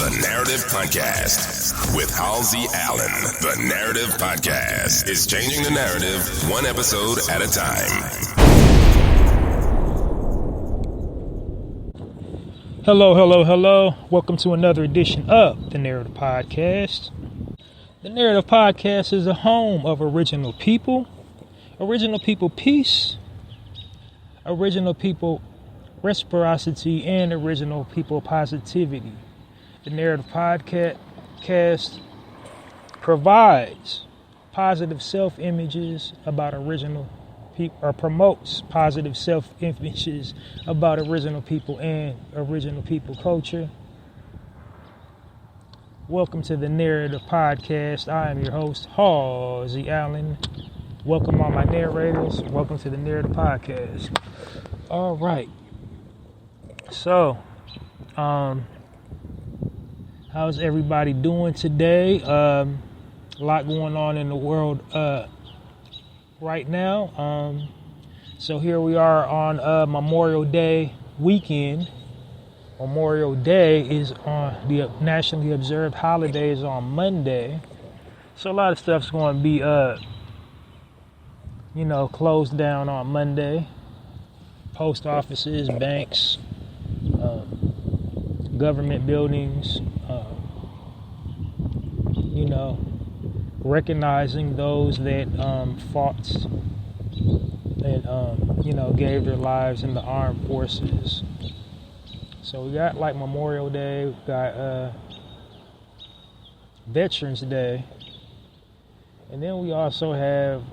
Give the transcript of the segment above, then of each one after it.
the Narrative Podcast with Halsey Allen. The Narrative Podcast is changing the narrative one episode at a time. Hello. Welcome to another edition of the Narrative Podcast. The Narrative Podcast is a home of original people peace, original people reciprocity, and original people positivity. The Narrative Podcast provides positive self-images about original people, or promotes positive self-images about original people and original people culture. Welcome to the Narrative Podcast. I am your host, Halsey Allen. Welcome all my narrators. Welcome to the Narrative Podcast. All right. So, how's everybody doing today? A lot going on in the world right now. So here we are on Memorial Day weekend. Memorial Day is on the nationally observed holiday is on Monday. So a lot of stuff's going to be closed down on Monday. Post offices, banks, government buildings, recognizing those that fought and, gave their lives in the armed forces. So we got like Memorial Day, we got Veterans Day, and then we also have,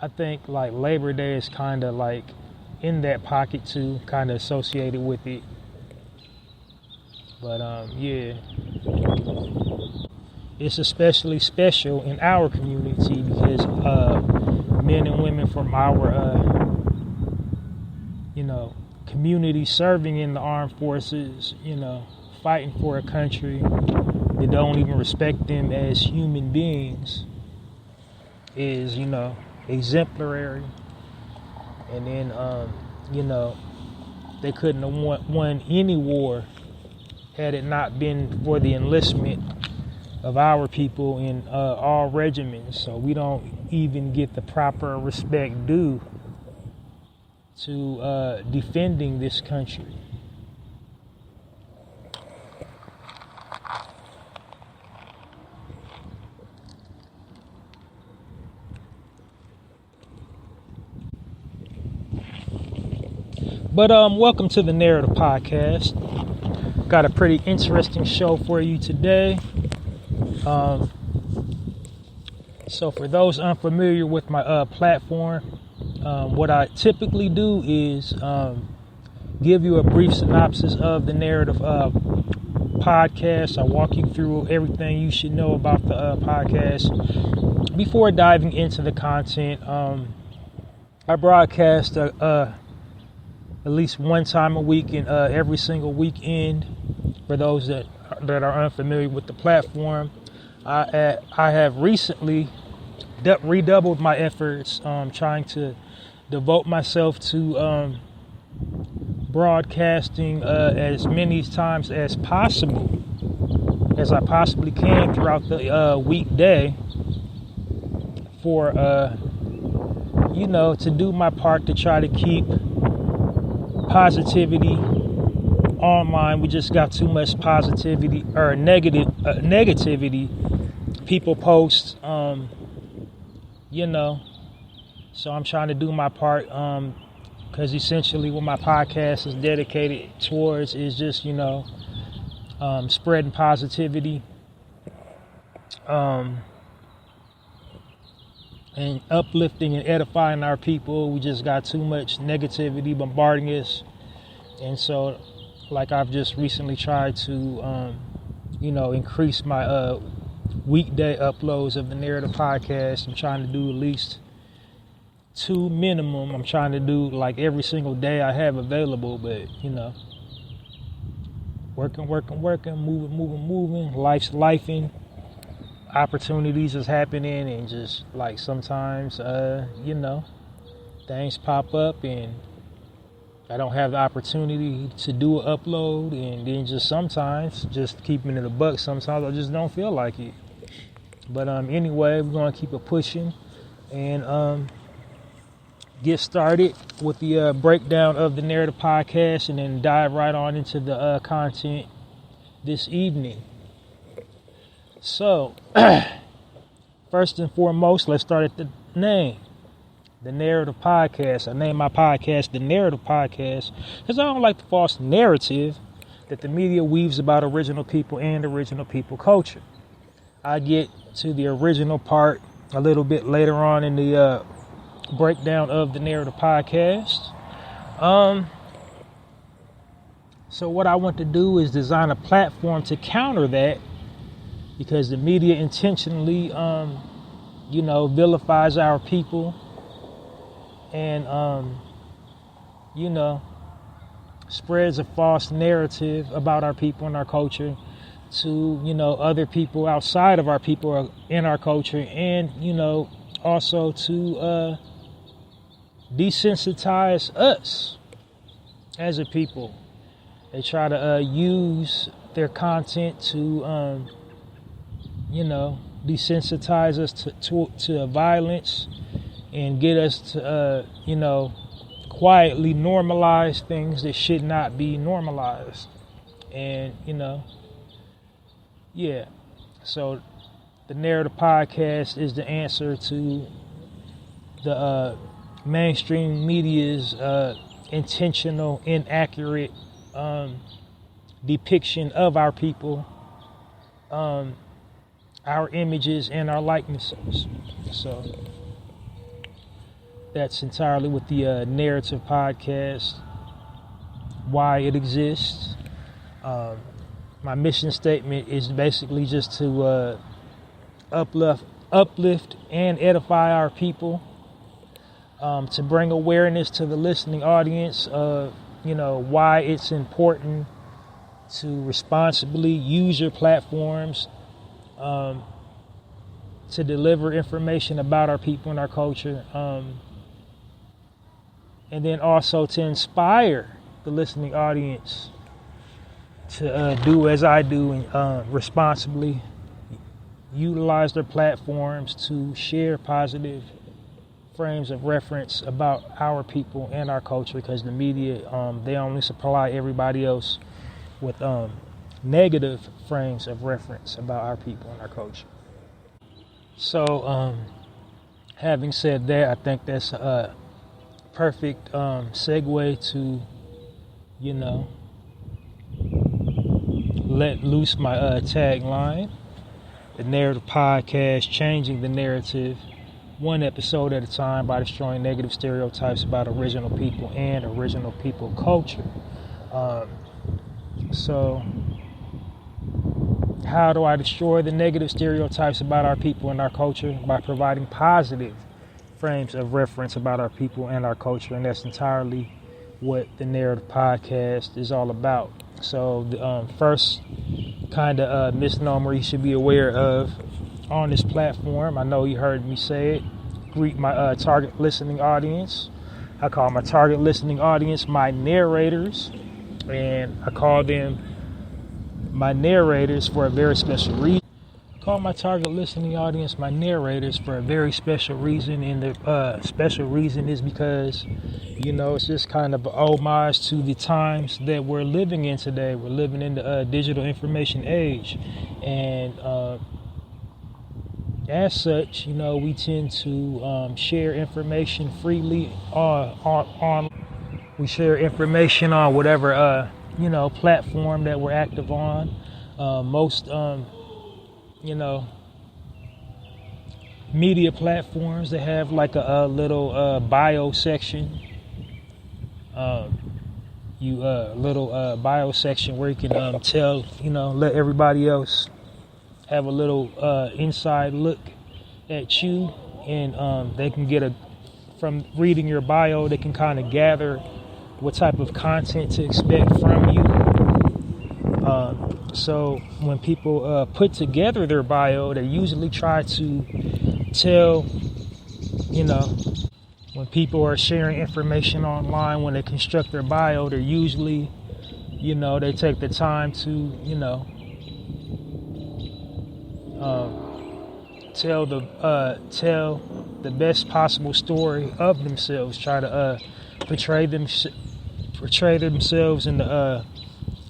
I think like Labor Day is kind of like in that pocket too, kind of associated with it. But yeah, it's especially special in our community because men and women from our community serving in the armed forces, fighting for a country that don't even respect them as human beings is, exemplary. And then, they couldn't have won any war had it not been for the enlistment of our people in all regiments. So we don't even get the proper respect due to defending this country. But welcome to the Narrative Podcast. Got a pretty interesting show for you today. So for those unfamiliar with my platform, what I typically do is give you a brief synopsis of the Narrative Podcast. I walk you through everything you should know about the podcast. Before diving into the content, I broadcast at least one time a week and every single weekend. For those that are unfamiliar with the platform, I have recently redoubled my efforts trying to devote myself to broadcasting as many times as possible as I possibly can throughout the weekday for to do my part to try to keep positivity online. We just got too much positivity or negativity. People post, so I'm trying to do my part, because essentially what my podcast is dedicated towards is just, spreading positivity, and uplifting and edifying our people. We just got too much negativity bombarding us. And so, like I've just recently tried to, increase my weekday uploads of the Narrative Podcast. I'm trying to do at least 2 minimum. I'm trying to do like every single day I have available, but, working, moving. Life's lifing. Opportunities is happening, and just like sometimes, things pop up and I don't have the opportunity to do an upload, and then just sometimes, just keeping it a buck, sometimes I just don't feel like it. But anyway, we're going to keep it pushing and get started with the breakdown of the Narrative Podcast, and then dive right on into the content this evening. So, first and foremost, let's start at the name. The Narrative Podcast. I named my podcast the Narrative Podcast because I don't like the false narrative that the media weaves about original people and original people culture. I get to the original part a little bit later on in the breakdown of the Narrative Podcast. So what I want to do is design a platform to counter that, because the media intentionally, vilifies our people. And, spreads a false narrative about our people and our culture to, other people outside of our people in our culture. And, also to desensitize us as a people. They try to use their content to, desensitize us to violence, and get us to, quietly normalize things that should not be normalized. And, So the Narrative Podcast is the answer to the mainstream media's intentional, inaccurate depiction of our people, our images, and our likenesses. So that's entirely with the Narrative Podcast, why it exists. My mission statement is basically just to uplift and edify our people, to bring awareness to the listening audience of, why it's important to responsibly use your platforms to deliver information about our people and our culture. And then also to inspire the listening audience to do as I do and responsibly utilize their platforms to share positive frames of reference about our people and our culture, because the media, they only supply everybody else with negative frames of reference about our people and our culture. So, having said that, I think that's a perfect segue to, let loose my tagline. The Narrative Podcast, changing the narrative one episode at a time by destroying negative stereotypes about original people and original people culture. So how do I destroy the negative stereotypes about our people and our culture? By providing positive frames of reference about our people and our culture, and that's entirely what the Narrative Podcast is all about. So the first kind of misnomer you should be aware of on this platform, I know you heard me say it, greet my target listening audience. I call my target listening audience my narrators, and I call them my narrators for a very special reason. Call my target listening audience my narrators for a very special reason, and the special reason is because, it's just kind of an homage to the times that we're living in today. We're living in the digital information age, and as such, we tend to share information freely on. We share information on whatever platform that we're active on. Most media platforms, they have like a little bio section. Little bio section where you can tell, let everybody else have a little inside look at you, and they can get from reading your bio, they can kind of gather what type of content to expect from you. So when people put together their bio, they usually try to tell, when people are sharing information online, when they construct their bio, they're usually, they take the time to, tell the best possible story of themselves, try to portray themselves in the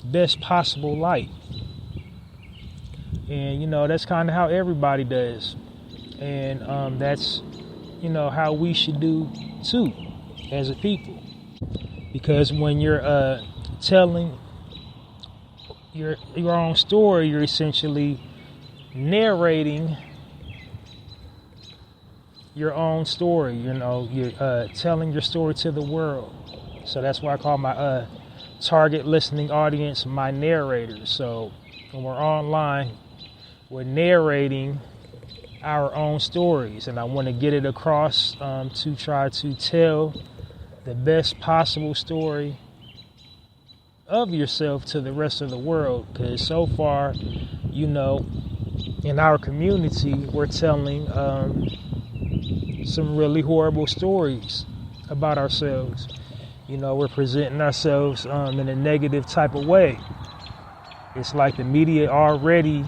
best possible light. And that's kind of how everybody does, and that's how we should do too as a people, because when you're telling your own story, you're essentially narrating your own story. You're telling your story to the world. So that's why I call my target listening audience my narrators. So when we're online, we're narrating our own stories, and I want to get it across to try to tell the best possible story of yourself to the rest of the world. Because so far, in our community, we're telling some really horrible stories about ourselves. We're presenting ourselves in a negative type of way. It's like the media already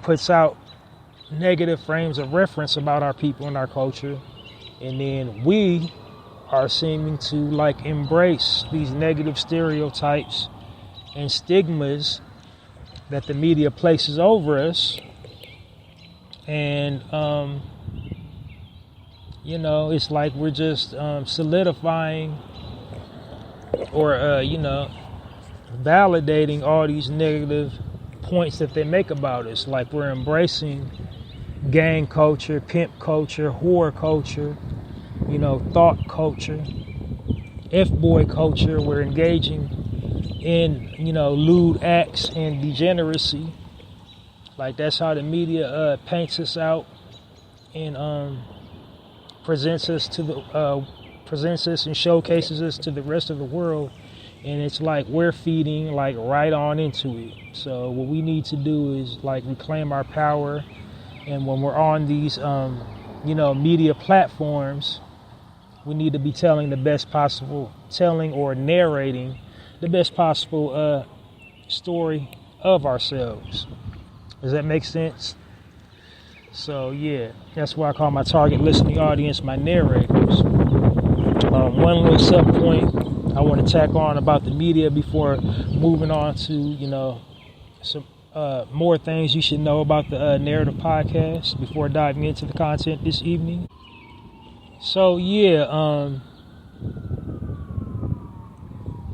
puts out negative frames of reference about our people and our culture, and then we are seeming to embrace these negative stereotypes and stigmas that the media places over us. And it's like we're just solidifying or validating all these negative points that they make about us. Like we're embracing gang culture, pimp culture, whore culture, thought culture, F-boy culture. We're engaging in, lewd acts and degeneracy. Like that's how the media paints us out and presents us and showcases us to the rest of the world. And it's like we're feeding right on into it. So what we need to do is reclaim our power. And when we're on these, media platforms, we need to be telling or narrating the best possible story of ourselves. Does that make sense? So yeah, that's why I call my target listening audience my narrators. One little sub point I want to tack on about the media before moving on to, some more things you should know about the Narrative Podcast before diving into the content this evening. So yeah,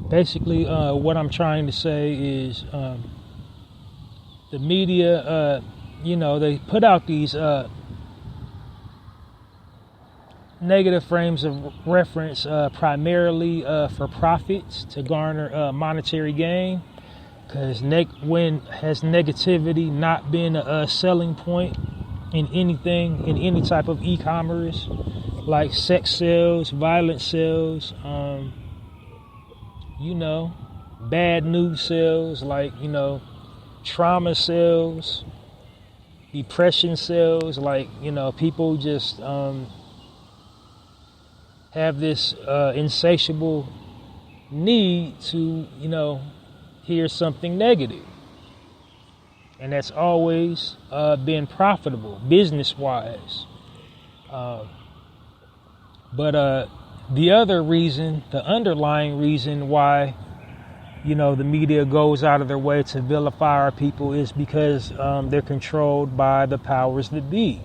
basically what I'm trying to say is the media, they put out these negative frames of reference primarily for profits, to garner monetary gain. Because when has negativity not been a selling point in anything, in any type of e-commerce, like sex sales, violence sales, bad news sales, trauma sales, depression sales, people just have this insatiable need to, hear something negative. And that's always been profitable business-wise. But the other reason, the underlying reason why, the media goes out of their way to vilify our people is because they're controlled by the powers that be.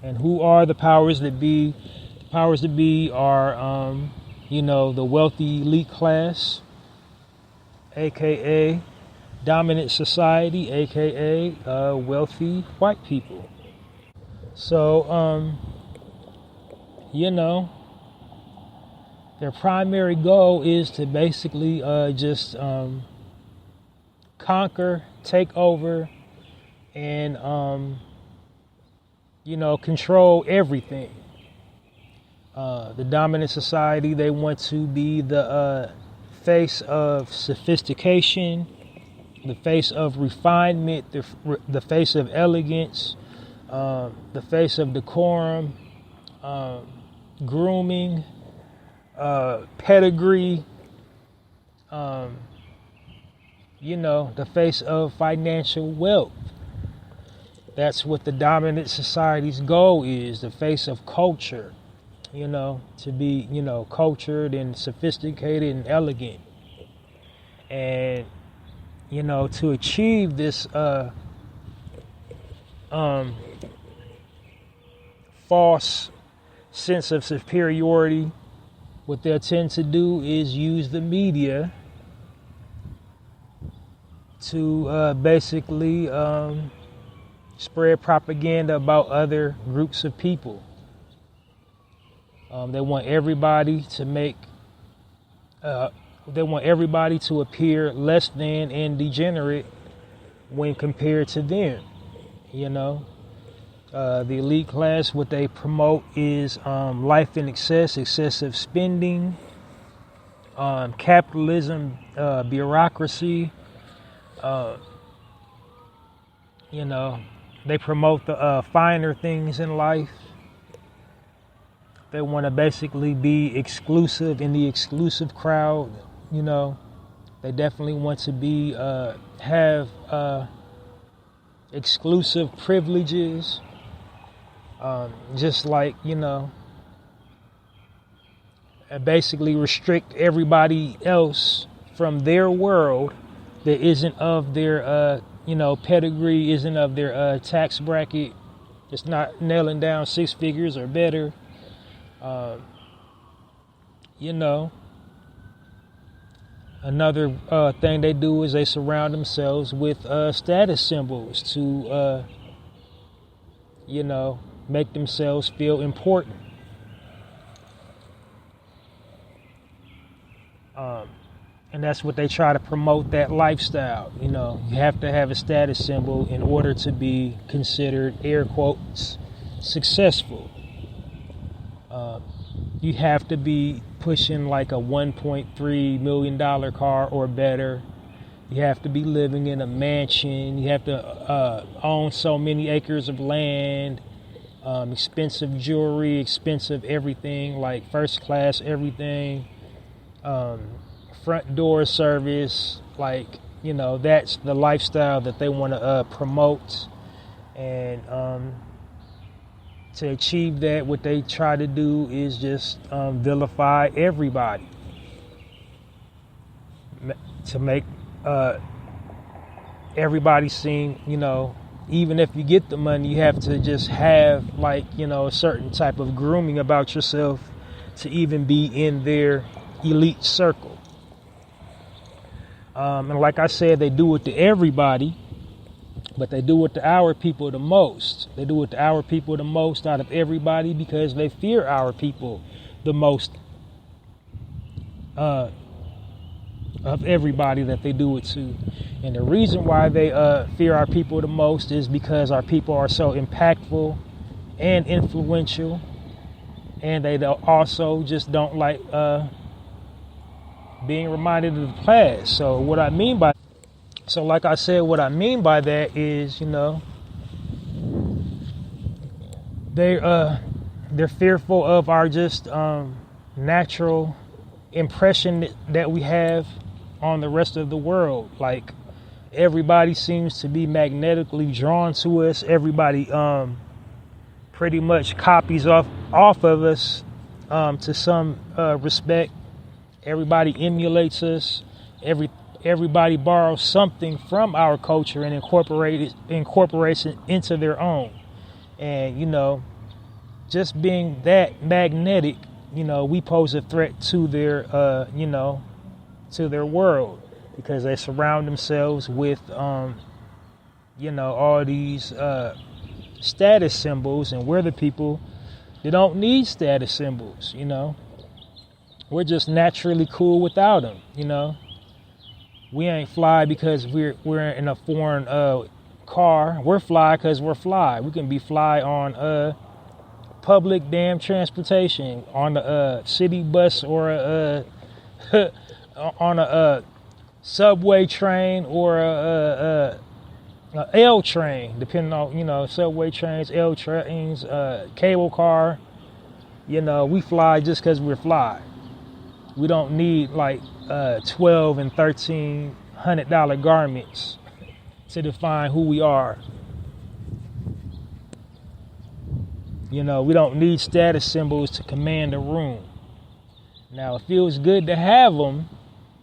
And who are the powers that be? The powers that be are, the wealthy elite class, aka dominant society, aka wealthy white people. So, their primary goal is to basically just conquer, take over, and control everything. The dominant society, they want to be the face of sophistication, the face of refinement, the face of elegance, the face of decorum, grooming, pedigree, the face of financial wealth. That's what the dominant society's goal is, the face of culture, to be, cultured and sophisticated and elegant. And, to achieve this false sense of superiority, what they'll tend to do is use the media to basically spread propaganda about other groups of people. They want everybody to appear less than and degenerate when compared to them. The elite class, what they promote is life in excess, excessive spending, capitalism, bureaucracy. They promote the finer things in life. They want to basically be exclusive in the exclusive crowd. They definitely want to have exclusive privileges. Just like, basically restrict everybody else from their world that isn't of their, pedigree, isn't of their tax bracket, just not nailing down 6 figures or better. Another thing they do is they surround themselves with status symbols to, make themselves feel important. And that's what they try to promote, that lifestyle. You have to have a status symbol in order to be considered, air quotes, successful. You have to be pushing like a $1.3 million car or better. You have to be living in a mansion. You have to own so many acres of land, expensive jewelry, expensive everything, like first class everything, front door service, that's the lifestyle that they want to promote. And to achieve that, what they try to do is just vilify everybody, to make everybody seem, even if you get the money, you have to just have a certain type of grooming about yourself to even be in their elite circle. And like I said, they do it to everybody, but they do it to our people the most. They do it to our people the most out of everybody because they fear our people the most of everybody that they do it to. And the reason why they fear our people the most is because our people are so impactful and influential, and they also just don't like being reminded of the past. So like I said, what I mean by that is, they're fearful of our just natural impression that we have on the rest of the world. Like, everybody seems to be magnetically drawn to us. Everybody pretty much copies off of us to some respect. Everybody emulates us. Everybody borrows something from our culture and incorporates it into their own. And, just being that magnetic, we pose a threat to their, to their world, because they surround themselves with, all these status symbols, and we're the people that don't need status symbols, We're just naturally cool without them, We ain't fly because we're in a foreign car. We're fly because we're fly. We can be fly on public damn transportation, on a city bus, or on a subway train, or a L train, depending on subway trains, L trains, cable car. We fly just because we're fly. We don't need like $12 and $1,300 garments to define who we are. We don't need status symbols to command a room. Now, it feels good to have them.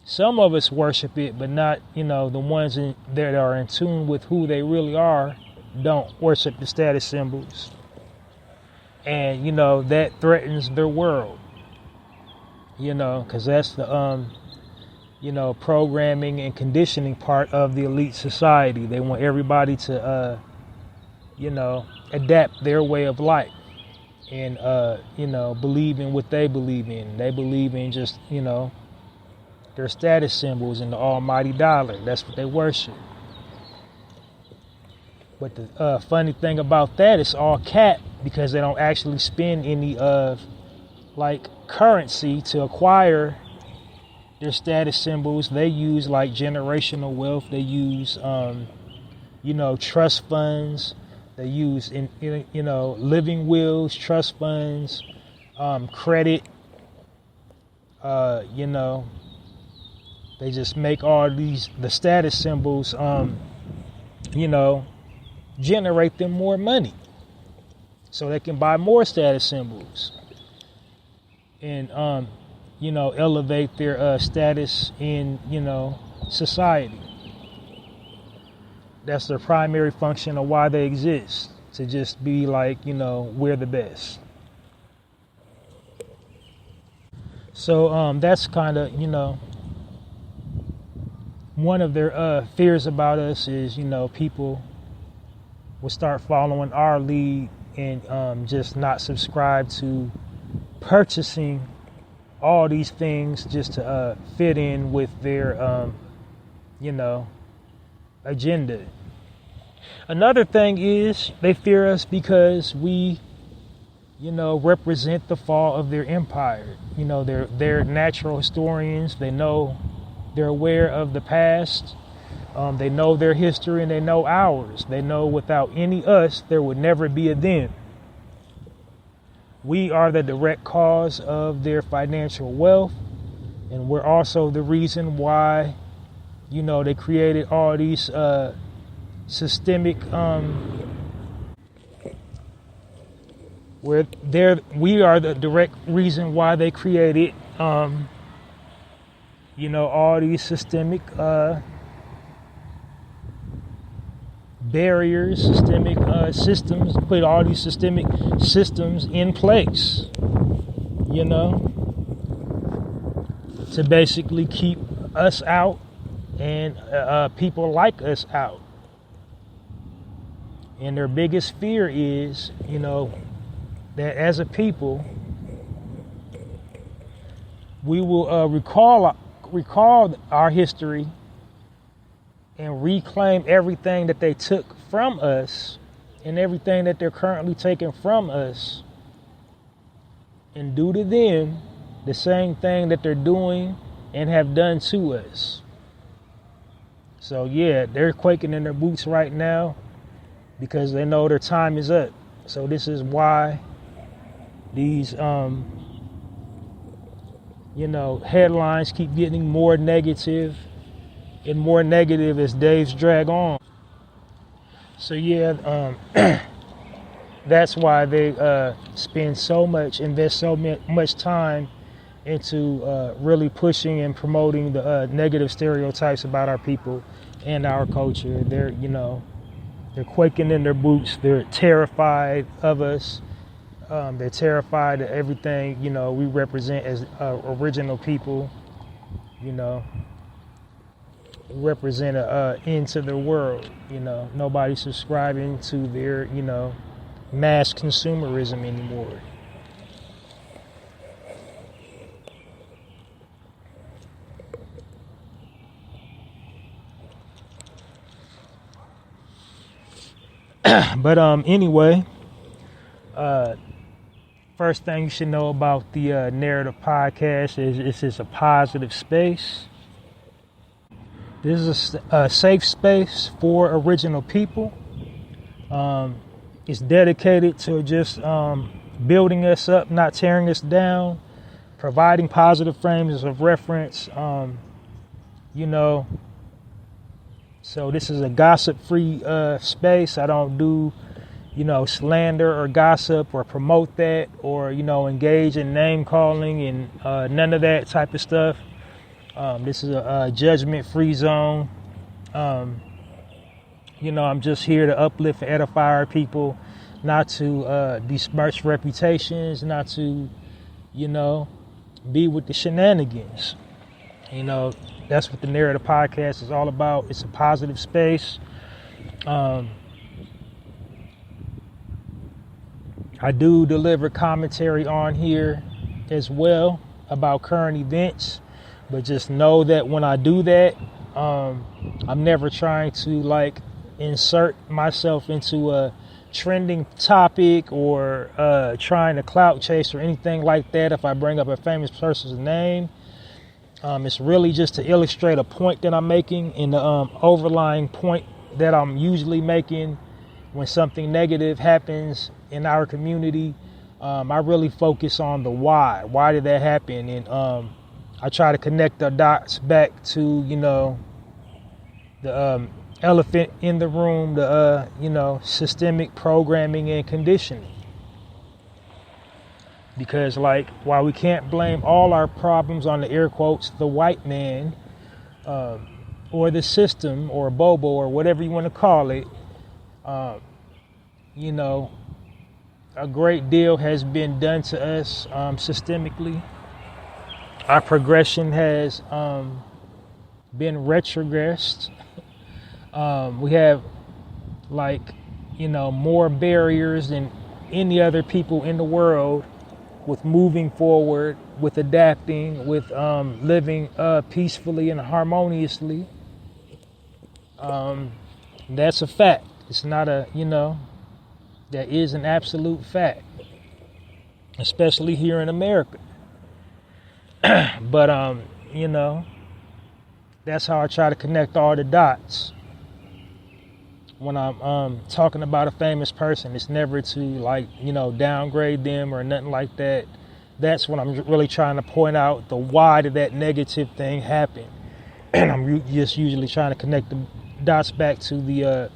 Some of us worship it, but not, the ones that are in tune with who they really are don't worship the status symbols. And, that threatens their world. Because that's the, programming and conditioning part of the elite society. They want everybody to, adapt their way of life and, believe in what they believe in. They believe in just, their status symbols and the almighty dollar. That's what they worship. But the funny thing about that, it's all cap because they don't actually spend any currency to acquire their status symbols. They use like generational wealth. They use trust funds. They use living wills, trust funds, credit. They just make all the status symbols generate them more money so they can buy more status symbols and elevate their status in society. That's their primary function of why they exist, to just be like we're the best. So that's kind of one of their fears about us is people will start following our lead and just not subscribe to purchasing all these things just to fit in with their agenda. Another thing is they fear us because we represent the fall of their empire. They're natural historians. They're aware of the past. They know their history and they know ours. They know without any us, there would never be a them. We are the direct cause of their financial wealth. And we're also the reason why, they created all these systemic, we are the direct reason why they created, all these systemic barriers, systemic systems, put all these systemic systems in place, to basically keep us out and people like us out. And their biggest fear is, that as a people, we will recall our history and reclaim everything that they took from us and everything that they're currently taking from us and do to them the same thing that they're doing and have done to us. So yeah, they're quaking in their boots right now because they know their time is up. So this is why these headlines keep getting more negative and more negative as days drag on. So yeah, that's why they invest so much time into really pushing and promoting the negative stereotypes about our people and our culture. They're quaking in their boots. They're terrified of us. They're terrified of everything, we represent as original people, represent an end to the world. Nobody's subscribing to their, mass consumerism anymore. But anyway, first thing you should know about the Narrative podcast is this is a positive space. This is a safe space for original people. It's dedicated to just building us up, not tearing us down, providing positive frames of reference. So this is a gossip-free space. I don't do, slander or gossip or promote that or, engage in name calling and none of that type of stuff. This is a judgment-free zone. I'm just here to uplift and edify our people, not to besmirch reputations, not to, be with the shenanigans. That's what the Narrator podcast is all about. It's a positive space. I do deliver commentary on here as well about current events, but just know that when I do that, I'm never trying to insert myself into a trending topic or trying to clout chase or anything like that. If I bring up a famous person's name, it's really just to illustrate a point that I'm making, and the overlying point that I'm usually making when something negative happens in our community. I really focus on the why. Why did that happen? And I try to connect the dots back to, the elephant in the room, the, systemic programming and conditioning. Because, while we can't blame all our problems on the air quotes, the white man, or the system, or Bobo, or whatever you want to call it, a great deal has been done to us systemically. Our progression has been retrogressed. We have, more barriers than any other people in the world with moving forward, with adapting, with living peacefully and harmoniously. That's a fact. It's not that is an absolute fact, especially here in America. But, that's how I try to connect all the dots. When I'm talking about a famous person, it's never to downgrade them or nothing like that. That's when I'm really trying to point out the why did that negative thing happen. And I'm just usually trying to connect the dots back to the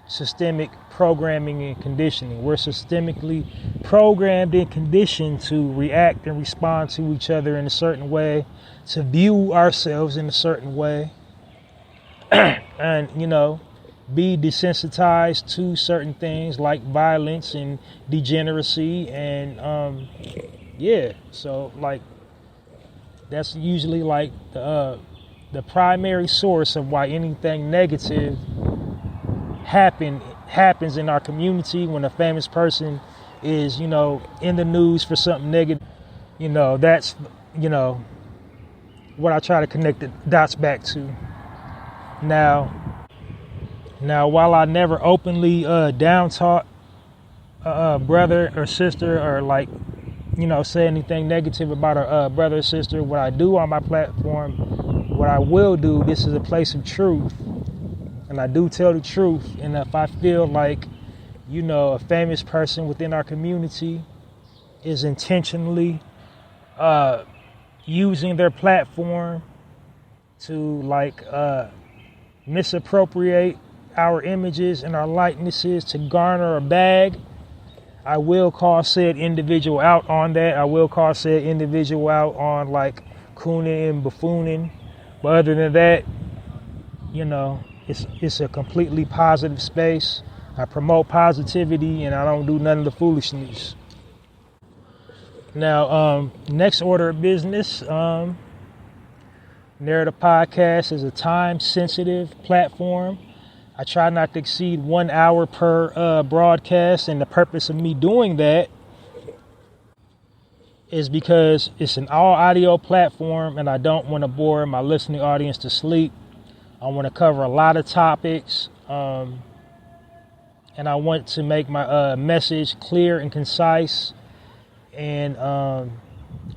systemic programming and conditioning. We're systemically programmed and conditioned to react and respond to each other in a certain way, to view ourselves in a certain way, and, be desensitized to certain things like violence and degeneracy. And, so that's usually the primary source of why anything negative happens in our community. When a famous person is, in the news for something negative, that's, what I try to connect the dots back to. Now, while I never openly down talk a brother or sister or say anything negative about a brother or sister, what I do on my platform, what I will do, this is a place of truth. And I do tell the truth. And if I feel a famous person within our community is intentionally using their platform to misappropriate our images and our likenesses to garner a bag, I will call said individual out on that. I will call said individual out on cooning and buffooning. But other than that, it's a completely positive space. I promote positivity and I don't do none of the foolishness. Now, next order of business, Narrator Podcast is a time-sensitive platform. I try not to exceed 1 hour per broadcast, and the purpose of me doing that is because it's an all-audio platform, and I don't want to bore my listening audience to sleep. I want to cover a lot of topics, and I want to make my message clear and concise and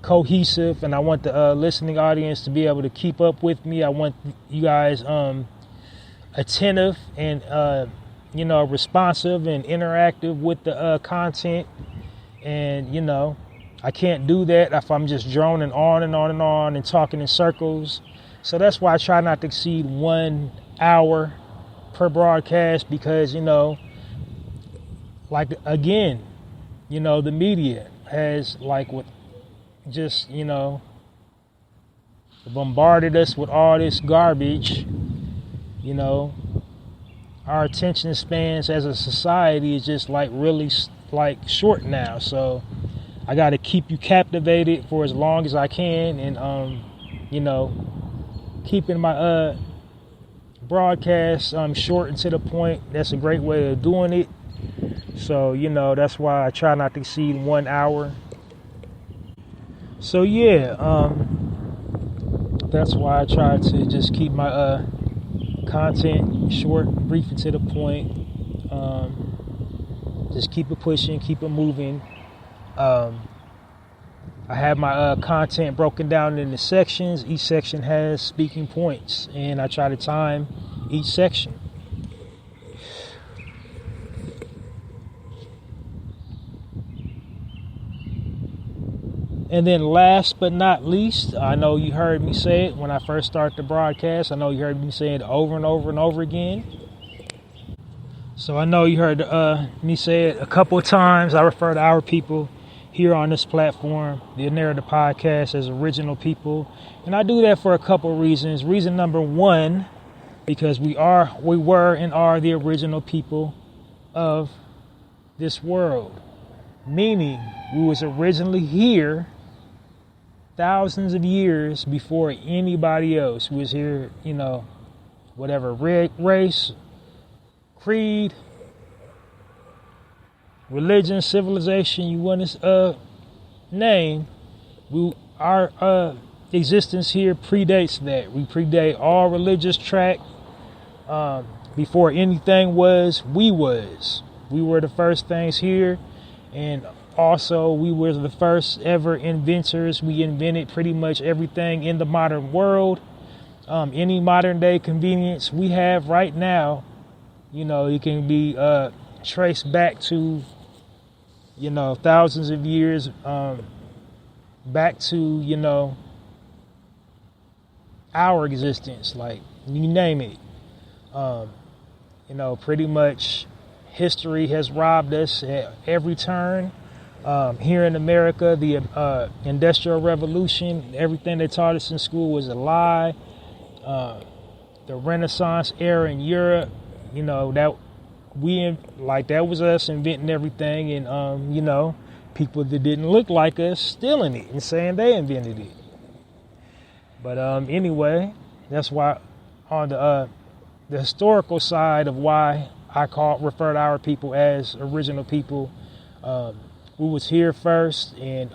cohesive, and I want the listening audience to be able to keep up with me. I want you guys attentive and responsive and interactive with the content, And, I can't do that if I'm just droning on and on and on and talking in circles. So that's why I try not to exceed 1 hour per broadcast because, like, again, the media has, like, with just, bombarded us with all this garbage. Our attention spans as a society is just, like, really, like, short now. So I got to keep you captivated for as long as I can. And, keeping my broadcast short and to the point, that's a great way of doing it. So, that's why I try not to exceed 1 hour. So, yeah, that's why I try to just keep my content short, brief, and to the point. Just keep it pushing, keep it moving. I have my content broken down into sections. Each section has speaking points, and I try to time each section. And then last but not least, I know you heard me say it when I first started the broadcast. I know you heard me say it over and over and over again. So I know you heard me say it a couple of times. I refer to our people here on this platform, the Narrator podcast, as original people. And I do that for a couple of reasons. Reason number one, because we were and are the original people of this world. Meaning we was originally here thousands of years before anybody else. We was here, whatever race, creed, religion, civilization you want to name, our existence here predates that. We predate all religious track. Before anything was, we was. We were the first things here, and also we were the first ever inventors. We invented pretty much everything in the modern world. Any modern day convenience we have right now, it can be traced back to thousands of years back to our existence, like you name it. Pretty much history has robbed us at every turn. Here in America, the Industrial Revolution, everything they taught us in school was a lie. The Renaissance era in Europe, that was us inventing everything, and people that didn't look like us stealing it and saying they invented it. But anyway, that's why on the historical side of why I refer to our people as original people, we was here first, and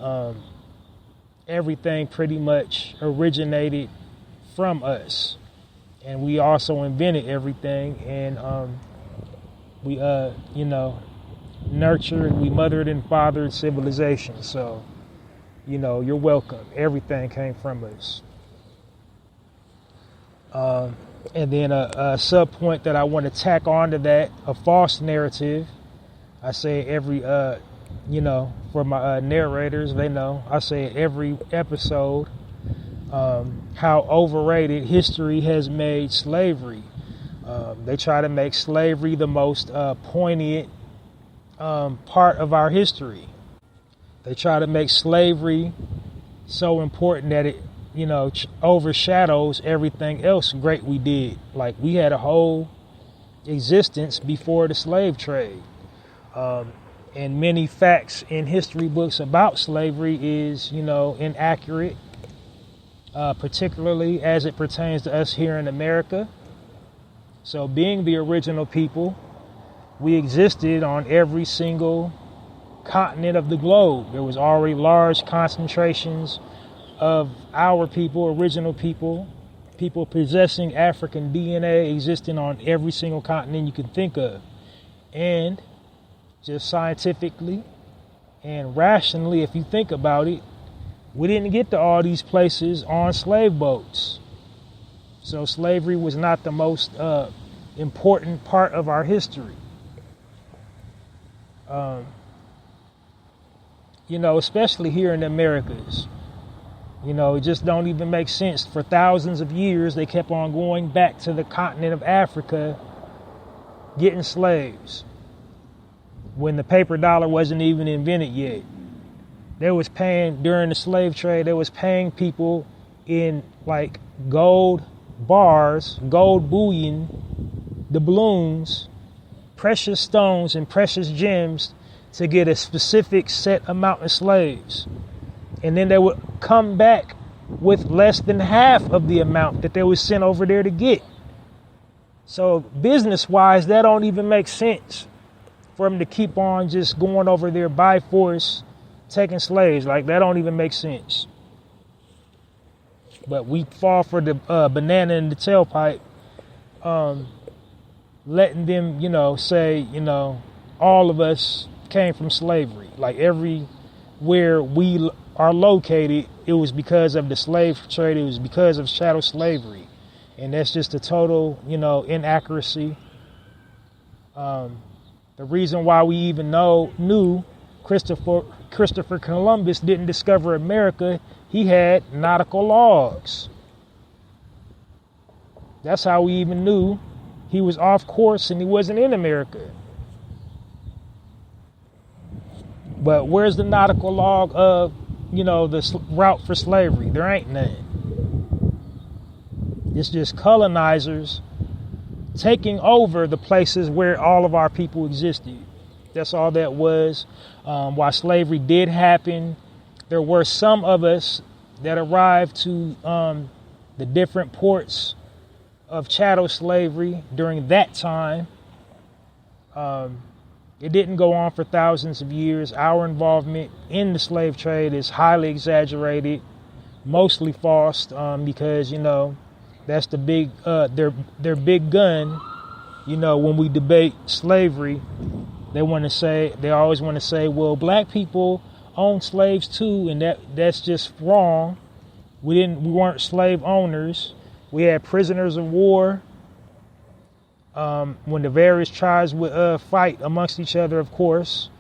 everything pretty much originated from us, and we also invented everything, and we nurtured, we mothered and fathered civilization. So you're welcome. Everything came from us. And then a sub point that I want to tack on to that, a false narrative. I say every for my narrators, they know I say every episode how overrated history has made slavery. They try to make slavery the most poignant part of our history. They try to make slavery so important that it overshadows everything else great we did. Like, we had a whole existence before the slave trade. And many facts in history books about slavery is, inaccurate, particularly as it pertains to us here in America. So being the original people, we existed on every single continent of the globe. There was already large concentrations of our people, original people possessing African DNA existing on every single continent you can think of. And just scientifically and rationally, if you think about it, we didn't get to all these places on slave boats. So slavery was not the most important part of our history. especially here in the Americas. It just don't even make sense. For thousands of years, they kept on going back to the continent of Africa, getting slaves, when the paper dollar wasn't even invented yet. They was paying, during the slave trade, they was paying people in like gold bars, gold bullion, doubloons, precious stones, and precious gems to get a specific set amount of slaves. And then they would come back with less than half of the amount that they was sent over there to get. So business-wise, that don't even make sense for them to keep on just going over there by force, taking slaves. Like, that don't even make sense. But we fall for the banana in the tailpipe, letting them, say, all of us came from slavery. Like, everywhere we are located, it was because of the slave trade. It was because of chattel slavery. And that's just a total, inaccuracy. The reason why we even knew Christopher Columbus didn't discover America, he had nautical logs. That's how we even knew he was off course and he wasn't in America. But where's the nautical log of, the route for slavery? There ain't none. It's just colonizers taking over the places where all of our people existed. That's all that was. While slavery did happen, there were some of us that arrived to the different ports of chattel slavery during that time. It didn't go on for thousands of years. Our involvement in the slave trade is highly exaggerated, mostly false, because, that's the big, their big gun. When we debate slavery, they always want to say, well, black people own slaves too, and that's just wrong. We weren't slave owners. We had prisoners of war. When the various tribes would fight amongst each other, of course,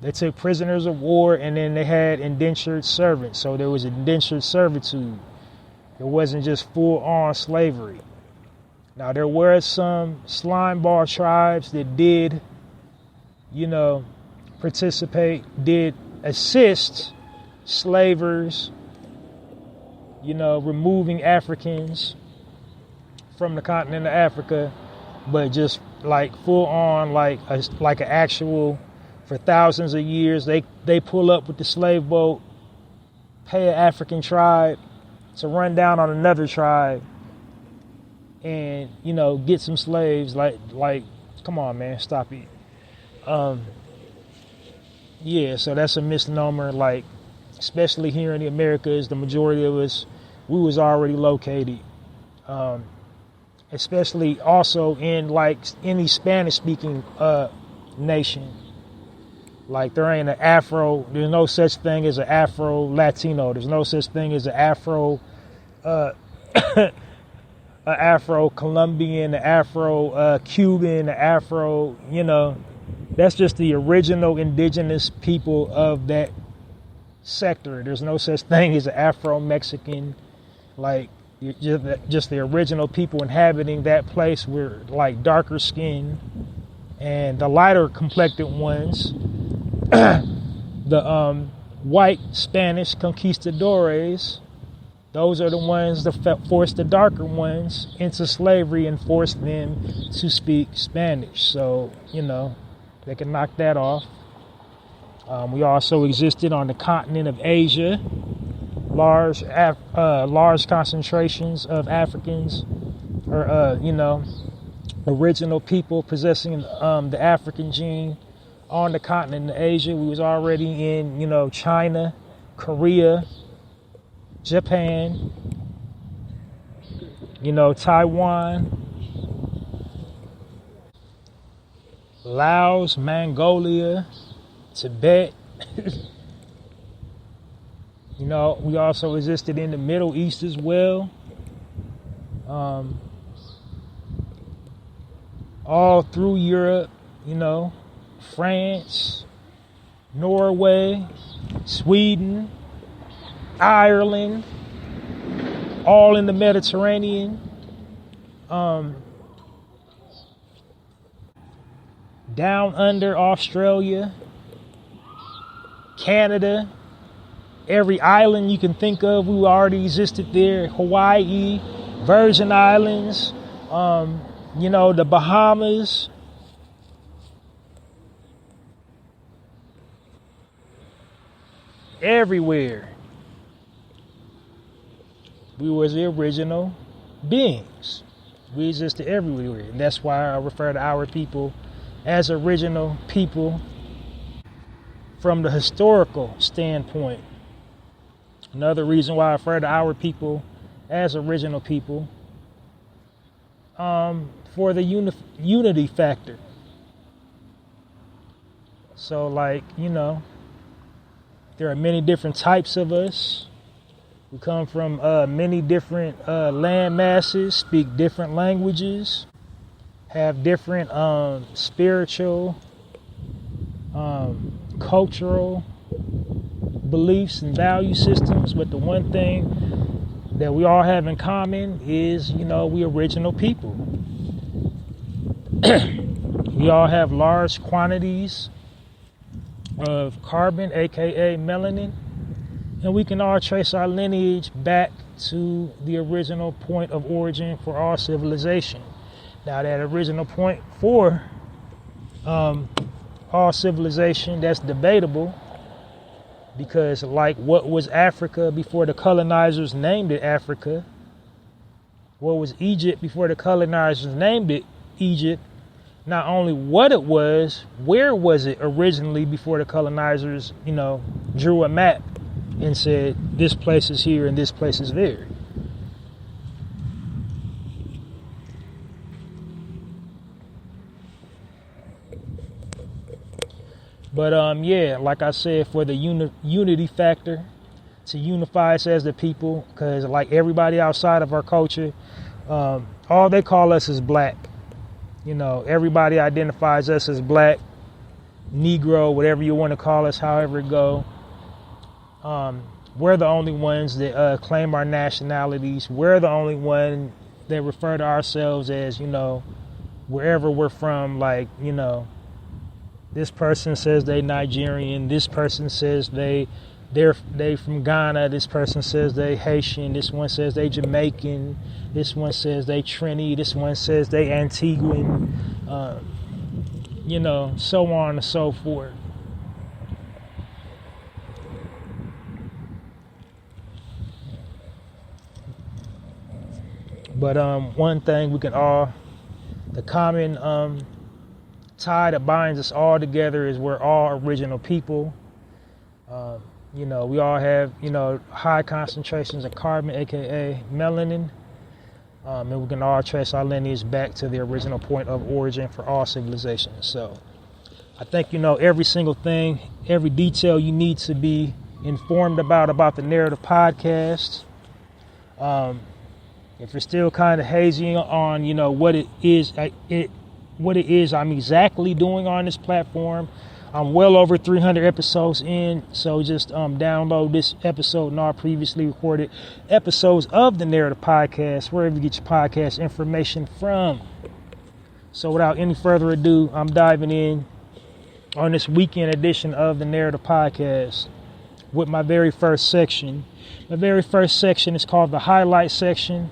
they took prisoners of war, and then they had indentured servants. So there was indentured servitude. It wasn't just full-on slavery. Now, there were some slime ball tribes that did, participate, did assist slavers, removing Africans from the continent of Africa, but just like full on, like an actual, for thousands of years, they pull up with the slave boat, pay an African tribe to run down on another tribe and, get some slaves. Like, come on, man, stop it. Yeah, so that's a misnomer. Like, especially here in the Americas, the majority of us, we was already located. Especially also in like any Spanish-speaking nation. Like, there's no such thing as an Afro-Latino. There's no such thing as an Afro-Colombian, an Afro-Cuban, an Afro, that's just the original indigenous people of that sector. There's no such thing as an Afro-Mexican. Like, just the original people inhabiting that place were like darker skinned, and the lighter complected ones, the white Spanish conquistadores, those are the ones that forced the darker ones into slavery and forced them to speak Spanish. So, they can knock that off. We also existed on the continent of Asia. Large concentrations of Africans, or original people possessing the African gene on the continent of Asia. We was already in China, Korea, Japan, Taiwan, Laos, Mongolia, Tibet. We also existed in the Middle East as well. All through Europe, France, Norway, Sweden, Ireland, all in the Mediterranean. Down under Australia, Canada, every island you can think of, we already existed there. Hawaii, Virgin Islands, the Bahamas. Everywhere. We was the original beings. We existed everywhere. And that's why I refer to our people as original people from the historical standpoint. Another reason why I refer to our people as original people, for the unity factor. So there are many different types of us. We come from many different land masses, speak different languages, have different spiritual, cultural beliefs and value systems. But the one thing that we all have in common is, we original people. We all have large quantities of carbon, aka melanin, and we can all trace our lineage back to the original point of origin for all civilization. Now, that original point for all civilization, that's debatable, because what was Africa before the colonizers named it Africa? What was Egypt before the colonizers named it Egypt? Not only what it was, where was it originally before the colonizers, drew a map and said, this place is here and this place is there. But like I said, for the unity factor, to unify us as the people, because everybody outside of our culture, all they call us is black. Everybody identifies us as black, Negro, whatever you want to call us, however it go. We're the only ones that claim our nationalities. We're the only one that refer to ourselves as, wherever we're from. This person says they Nigerian. This person says they from Ghana. This person says they Haitian. This one says they Jamaican. This one says they Trini. This one says they Antiguan. So on and so forth. But one thing we can all, the common tie that binds us all together is we're all original people. We all have, high concentrations of carbon, aka melanin. And we can all trace our lineage back to the original point of origin for all civilizations. So I think, every single thing, every detail you need to be informed about the Narrative podcast. If you're still kind of hazy on, what it is I'm exactly doing on this platform, I'm well over 300 episodes in, so just download this episode and all previously recorded episodes of the Narrative Podcast, wherever you get your podcast information from. So without any further ado, I'm diving in on this weekend edition of the Narrative Podcast with my very first section. My very first section is called the Highlight section.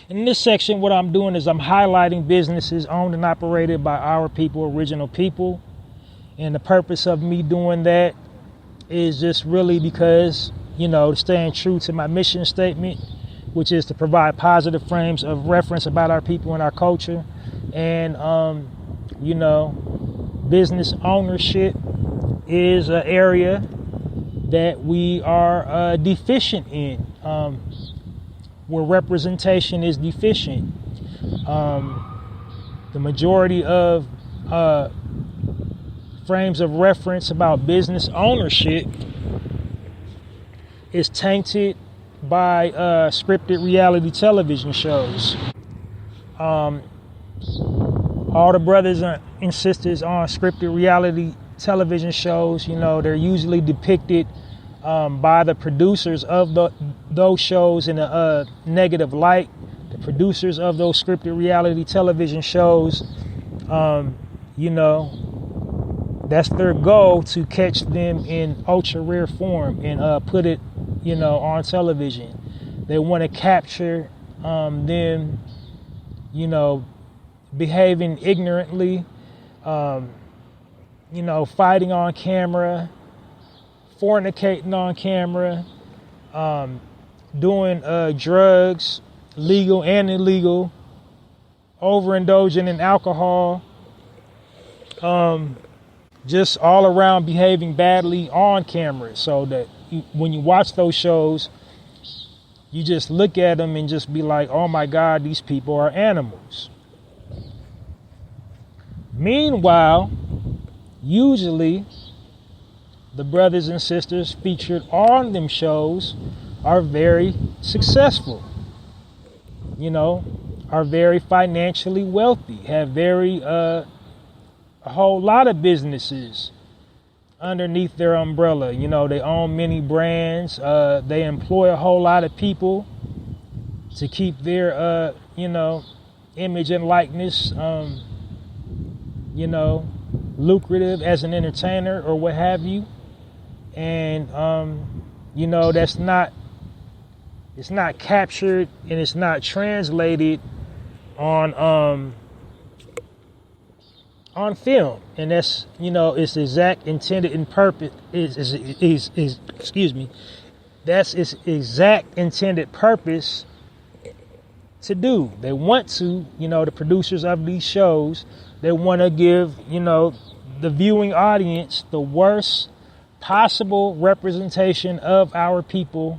In this section, what I'm doing is I'm highlighting businesses owned and operated by our people, original people. And the purpose of me doing that is just really because, staying true to my mission statement, which is to provide positive frames of reference about our people and our culture. And, business ownership is an area that we are deficient in, where representation is deficient. The majority of frames of reference about business ownership is tainted by scripted reality television shows. All the brothers and sisters on scripted reality television shows. You know, they're usually depicted by the producers of those shows in a negative light. The producers of those scripted reality television shows, you know, that's their goal, to catch them in ultra rare form and put it, you know, on television. They want to capture them, you know, behaving ignorantly, you know, fighting on camera, fornicating on camera, doing drugs, legal and illegal, overindulging in alcohol, just all around behaving badly on camera, so that when you watch those shows, you just look at them and just be like, oh my God, these people are animals. Meanwhile, usually the brothers and sisters featured on them shows are very successful, you know, are very financially wealthy, have very a whole lot of businesses underneath their umbrella. You know, they own many brands. They employ a whole lot of people to keep their you know, image and likeness you know, lucrative as an entertainer or what have you. And you know, it's not captured and it's not translated on film, and that's, you know, its exact intended and purpose is excuse me, that's its exact intended purpose to do. They want to, you know, the producers of these shows, they want to give, you know, the viewing audience the worst possible representation of our people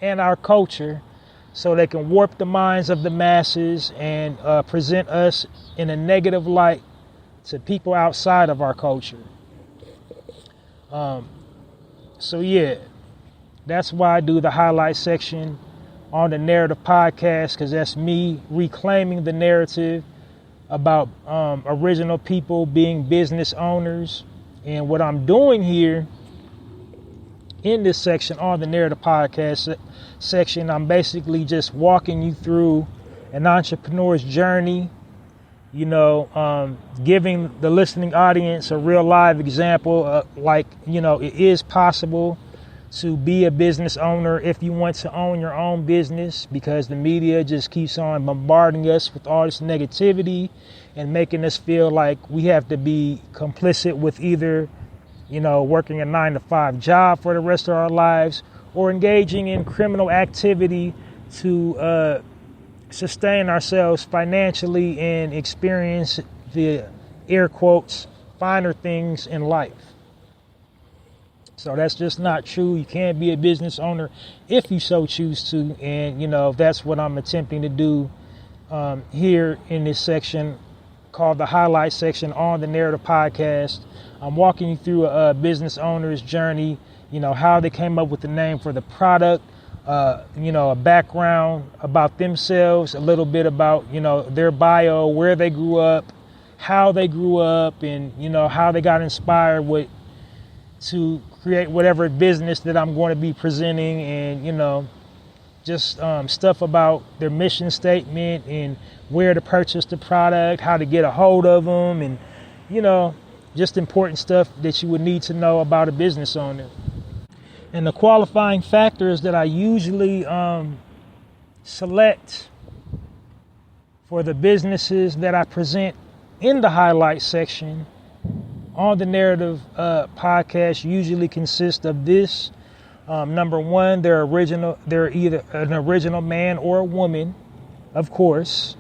and our culture, so they can warp the minds of the masses and present us in a negative light to people outside of our culture. So yeah, that's why I do the highlight section on the Narrative podcast, because that's me reclaiming the narrative about original people being business owners. And what I'm doing here in this section on the Narrative podcast section, I'm basically just walking you through an entrepreneur's journey, you know, giving the listening audience a real live example, like, you know, it is possible to be a business owner if you want to own your own business, because the media just keeps on bombarding us with all this negativity and making us feel like we have to be complicit with either, you know, working a 9-to-5 job for the rest of our lives, or engaging in criminal activity to sustain ourselves financially and experience the, air quotes, finer things in life. So that's just not true. You can't be a business owner if you so choose to. And, you know, that's what I'm attempting to do here in this section called the highlight section on the Narrative podcast. I'm walking you through a business owner's journey, you know, how they came up with the name for the product, you know, a background about themselves, a little bit about, you know, their bio, where they grew up, how they grew up, and, you know, how they got inspired to create whatever business that I'm going to be presenting, and, you know, just stuff about their mission statement and where to purchase the product, how to get a hold of them, and, you know, just important stuff that you would need to know about a business owner. And the qualifying factors that I usually select for the businesses that I present in the highlight section on the Narrative podcast usually consist of this. Number one, they're either an original man or a woman, of course.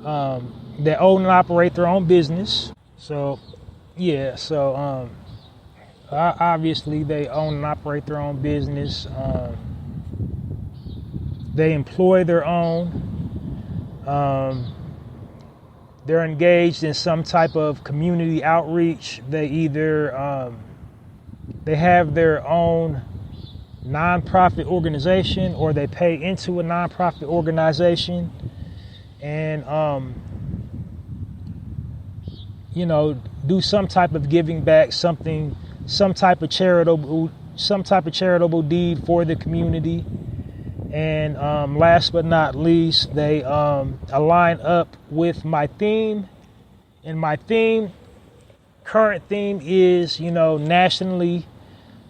They own and operate their own business. So, yeah, so obviously they own and operate their own business. They employ their own. They're engaged in some type of community outreach. They either they have their own nonprofit organization, or they pay into a nonprofit organization. And do some type of giving back, some type of charitable deed for the community. And last but not least, they align up with my theme. And my current theme is, nationally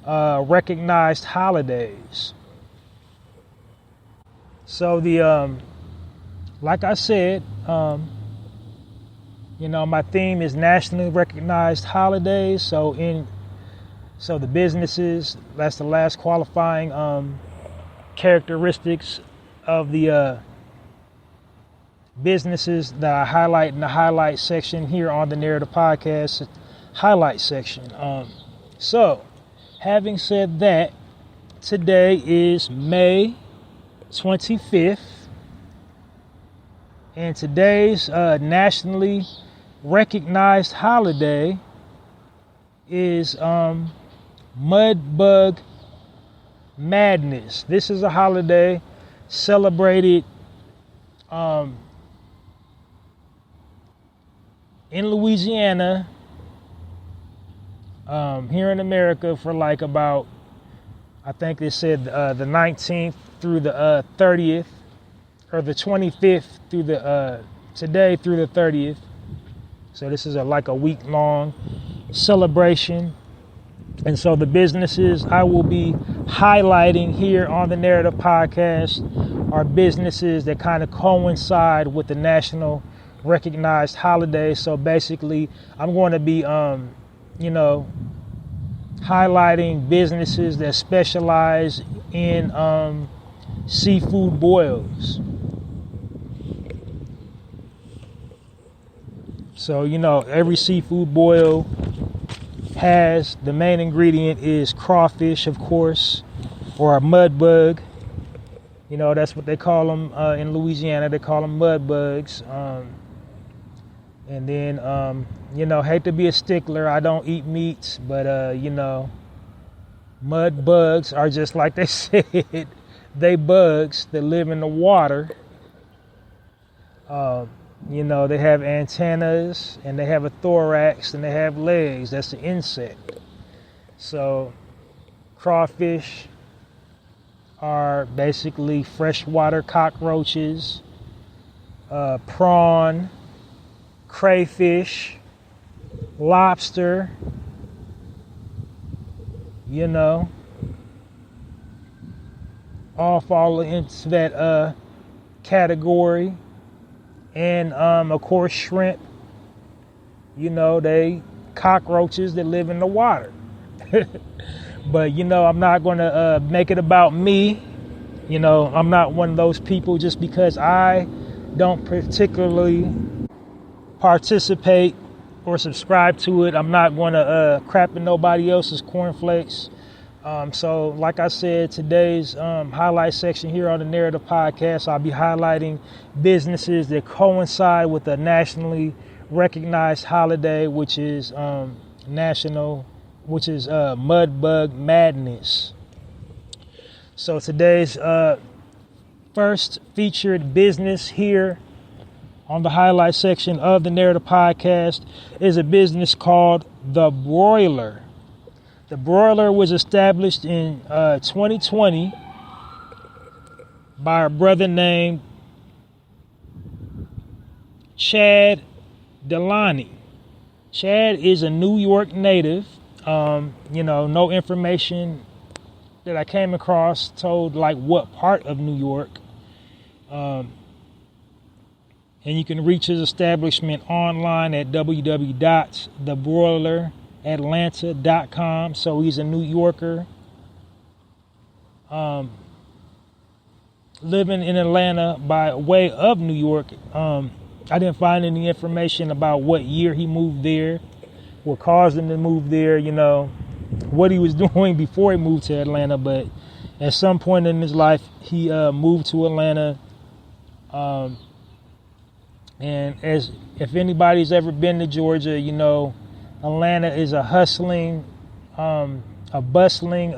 recognized holidays. So like I said, my theme is nationally recognized holidays. So the businesses, that's the last qualifying characteristics of the businesses that I highlight in the highlight section here on the Narrative Podcast highlight section. So having said that, today is May 25th, and today's nationally recognized holiday is Mudbug Madness. This is a holiday celebrated in Louisiana, here in America, for like about, I think they said the 19th through the 30th, or the 25th through the today through the 30th. So this is like a week-long celebration. And so the businesses I will be highlighting here on the Narrative Podcast are businesses that kind of coincide with the national recognized holiday. So basically, I'm going to be, highlighting businesses that specialize in seafood boils. So, every seafood boil has, the main ingredient is crawfish, of course, or a mud bug. That's what they call them in Louisiana. They call them mud bugs. And then, hate to be a stickler, I don't eat meats, but, mud bugs are just like they said, they bugs that live in the water. They have antennas, and they have a thorax, and they have legs. That's the insect. So crawfish are basically freshwater cockroaches. Prawn, crayfish, lobster, all fall into that category. And of course, shrimp, they cockroaches that live in the water. But I'm not going to make it about me. I'm not one of those people, just because I don't particularly participate or subscribe to it. I'm not going to crap in nobody else's cornflakes. So like I said, today's highlight section here on the Narrative Podcast, I'll be highlighting businesses that coincide with a nationally recognized holiday, which is Mudbug Madness. So today's first featured business here on the highlight section of the Narrative Podcast is a business called The Broiler. The Broiler was established in 2020 by a brother named Chad Delani. Chad is a New York native. No information that I came across told like what part of New York. And you can reach his establishment online at www.thebroileratlanta.com. So he's a New Yorker, living in Atlanta by way of New York. I didn't find any information about what year he moved there, what caused him to move there, what he was doing before he moved to Atlanta. But at some point in his life, he moved to Atlanta. And if anybody's ever been to Georgia, Atlanta is a hustling, a bustling,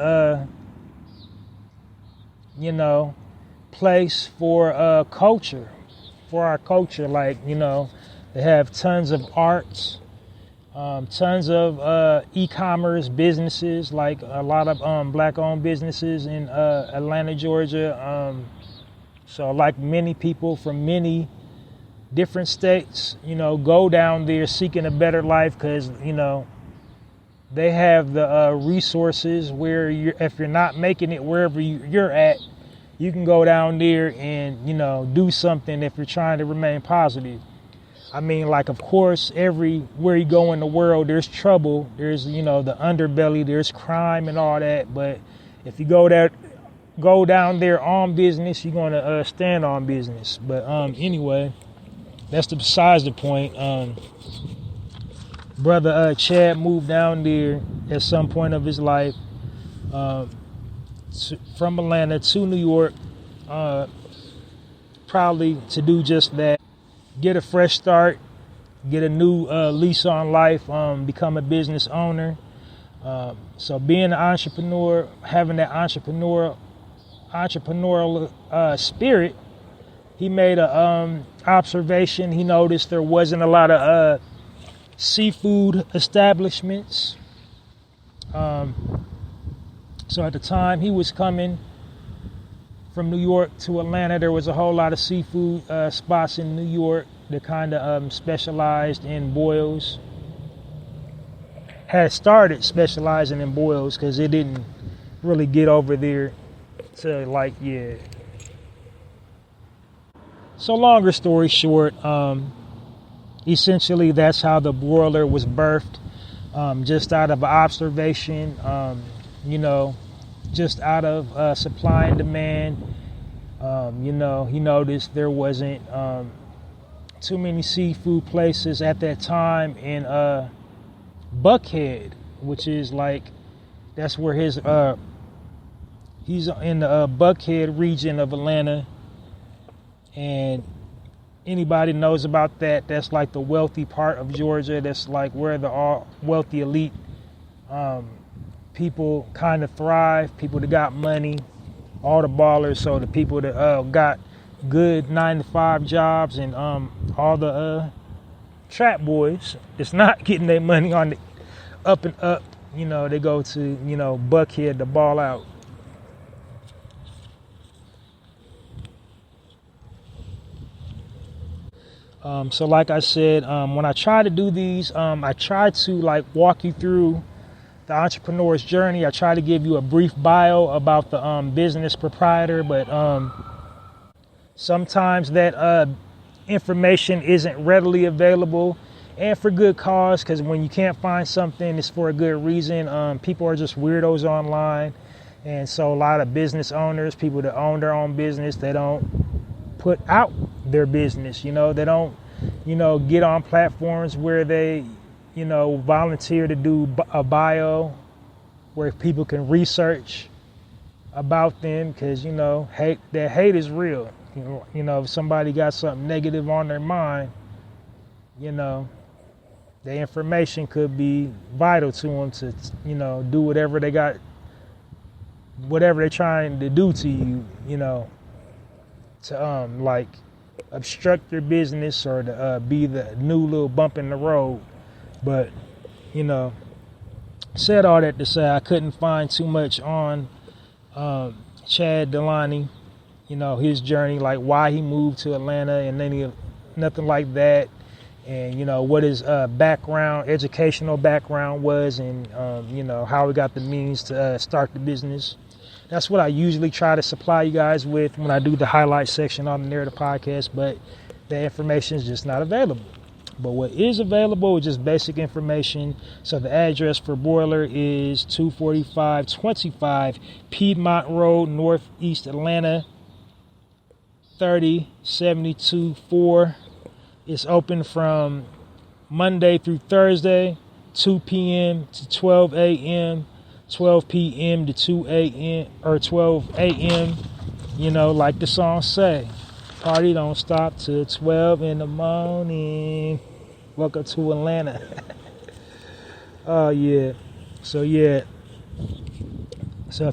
place for culture, for our culture. Like, they have tons of arts, Tons of e-commerce businesses, like a lot of black-owned businesses in Atlanta, Georgia. So like many people from many different states, go down there seeking a better life because, they have the resources where if you're not making it wherever you're at, you can go down there and, do something if you're trying to remain positive. I mean, like, of course, everywhere you go in the world, there's trouble. There's, the underbelly, there's crime and all that. But if you go down there on business, you're going to stand on business. But anyway, that's besides the point. Brother Chad moved down there at some point of his life from Atlanta to New York, probably to do just that. Get a fresh start, get a new lease on life, become a business owner. So being an entrepreneur, having that entrepreneurial spirit, he made a observation. He noticed there wasn't a lot of seafood establishments. So at the time he was coming from New York to Atlanta, there was a whole lot of seafood spots in New York that kind of specialized in boils. Had started specializing in boils because it didn't really get over there to So longer story short, essentially that's how the broiler was birthed, just out of observation, just out of supply and demand. He noticed there wasn't too many seafood places at that time in Buckhead, which is that's where he's in the Buckhead region of Atlanta, and anybody knows about that. That's like the wealthy part of Georgia. That's like where the all wealthy elite people kind of thrive, people that got money, all the ballers. So the people that got good 9-to-5 jobs, and all the trap boys that's not getting their money on the up and up, they go to, Buckhead to ball out. So like I said, when I try to do these, I try to walk you through the entrepreneur's journey. I try to give you a brief bio about the business proprietor, but sometimes that information isn't readily available, and for good cause, because when you can't find something, it's for a good reason. People are just weirdos online, and so a lot of business owners, people that own their own business, they don't put out their business. They don't, get on platforms where they, volunteer to do a bio where people can research about them, because, hate is real. If somebody got something negative on their mind, the information could be vital to them to, do whatever they're trying to do to you, to obstruct your business or to be the new little bump in the road. But said all that to say, I couldn't find too much on Chad Delani, his journey, why he moved to Atlanta, and nothing like that, and what his educational background was, and how he got the means to start the business. That's what I usually try to supply you guys with when I do the highlight section on the Narrator podcast, but the information is just not available. But what is available is just basic information. So the address for Broiler is 24525 Piedmont Road, Northeast Atlanta, 30724. It's open from Monday through Thursday, 2 p.m. to 12 a.m., 12 p.m. to 2 a.m. or 12 a.m. Like the song say, party don't stop till 12 in the morning. Welcome to Atlanta. Oh yeah. So if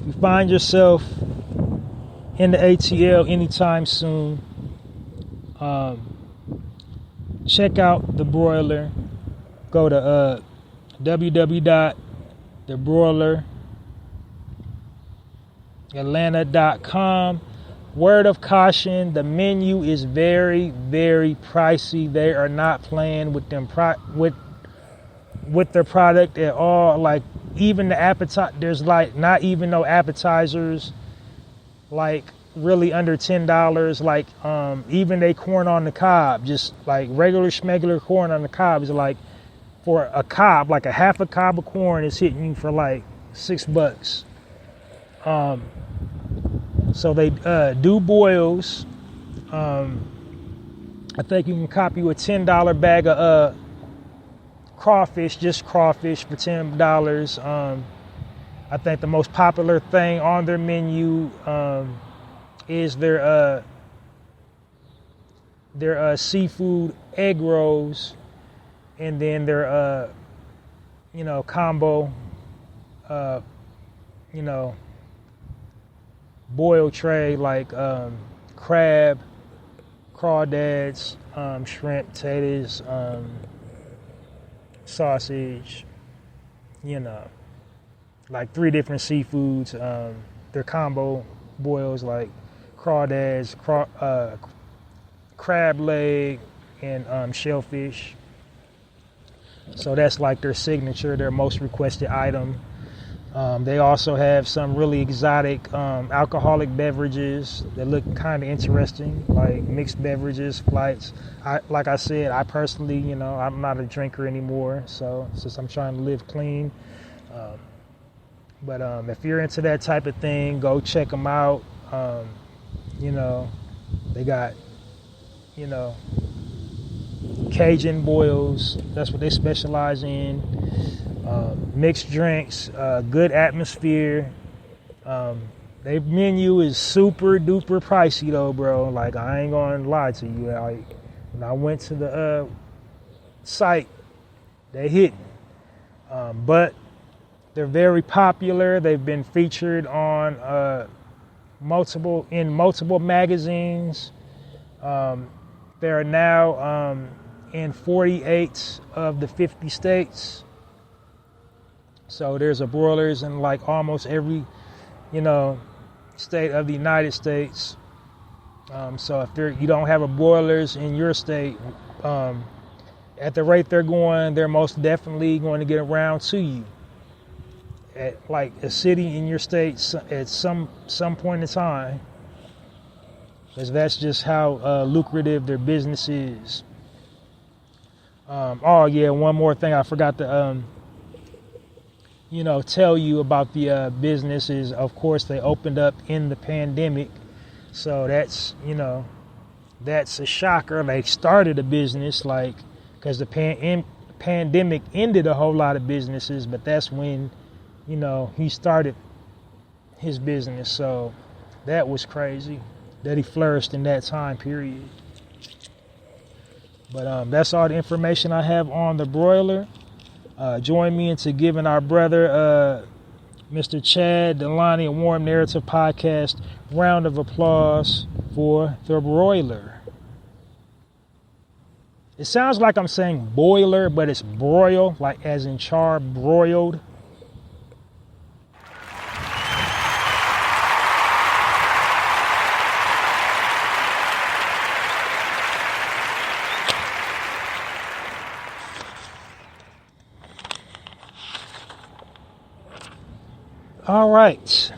you find yourself in the ATL anytime soon, check out the Broiler. Go to www.thebroileratlanta.com. Word of caution, the menu is very, very pricey. They are not playing with them with their product at all. Like, even the appetite, there's like not even no appetizers, like really under $10. Like, even they corn on the cob, just like regular schmegular corn on the cob is like, for a cob, like a half a cob of corn is hitting you for like $6. So they do boils. I think you can copy a $10 bag of crawfish, just crawfish for $10. I think the most popular thing on their menu is their seafood egg rolls, and then their combo boil tray, like crab, crawdads, shrimp, taters, sausage, like 3 different seafoods. Their combo boils like crawdads, crab leg, and shellfish. So that's like their signature, their most requested item. They also have some really exotic alcoholic beverages that look kind of interesting, like mixed beverages, flights. Like I said, I personally, I'm not a drinker anymore, so since I'm trying to live clean. But if you're into that type of thing, go check them out. They got, Cajun boils. That's what they specialize in. Mixed drinks, good atmosphere. Their menu is super duper pricey though, bro. Like, I ain't gonna lie to you. Like, when I went to the site, they hit. But they're very popular. They've been featured on multiple magazines. They are now in 48 of the 50 states. So there's a broilers in like almost every, state of the United States. So if you don't have a broilers in your state, at the rate they're going, they're most definitely going to get around to you at like a city in your state at some point in time, because that's just how lucrative their business is. One more thing I forgot to tell you about the business is, of course, they opened up in the pandemic. So that's a shocker. They started a business, like, because the pandemic ended a whole lot of businesses, but that's when, he started his business. So that was crazy that he flourished in that time period. But that's all the information I have on the broiler. Join me into giving our brother, Mr. Chad Delani, a Warm Narrative Podcast round of applause for the broiler. It sounds like I'm saying boiler, but it's broil, like as in char, broiled. All right.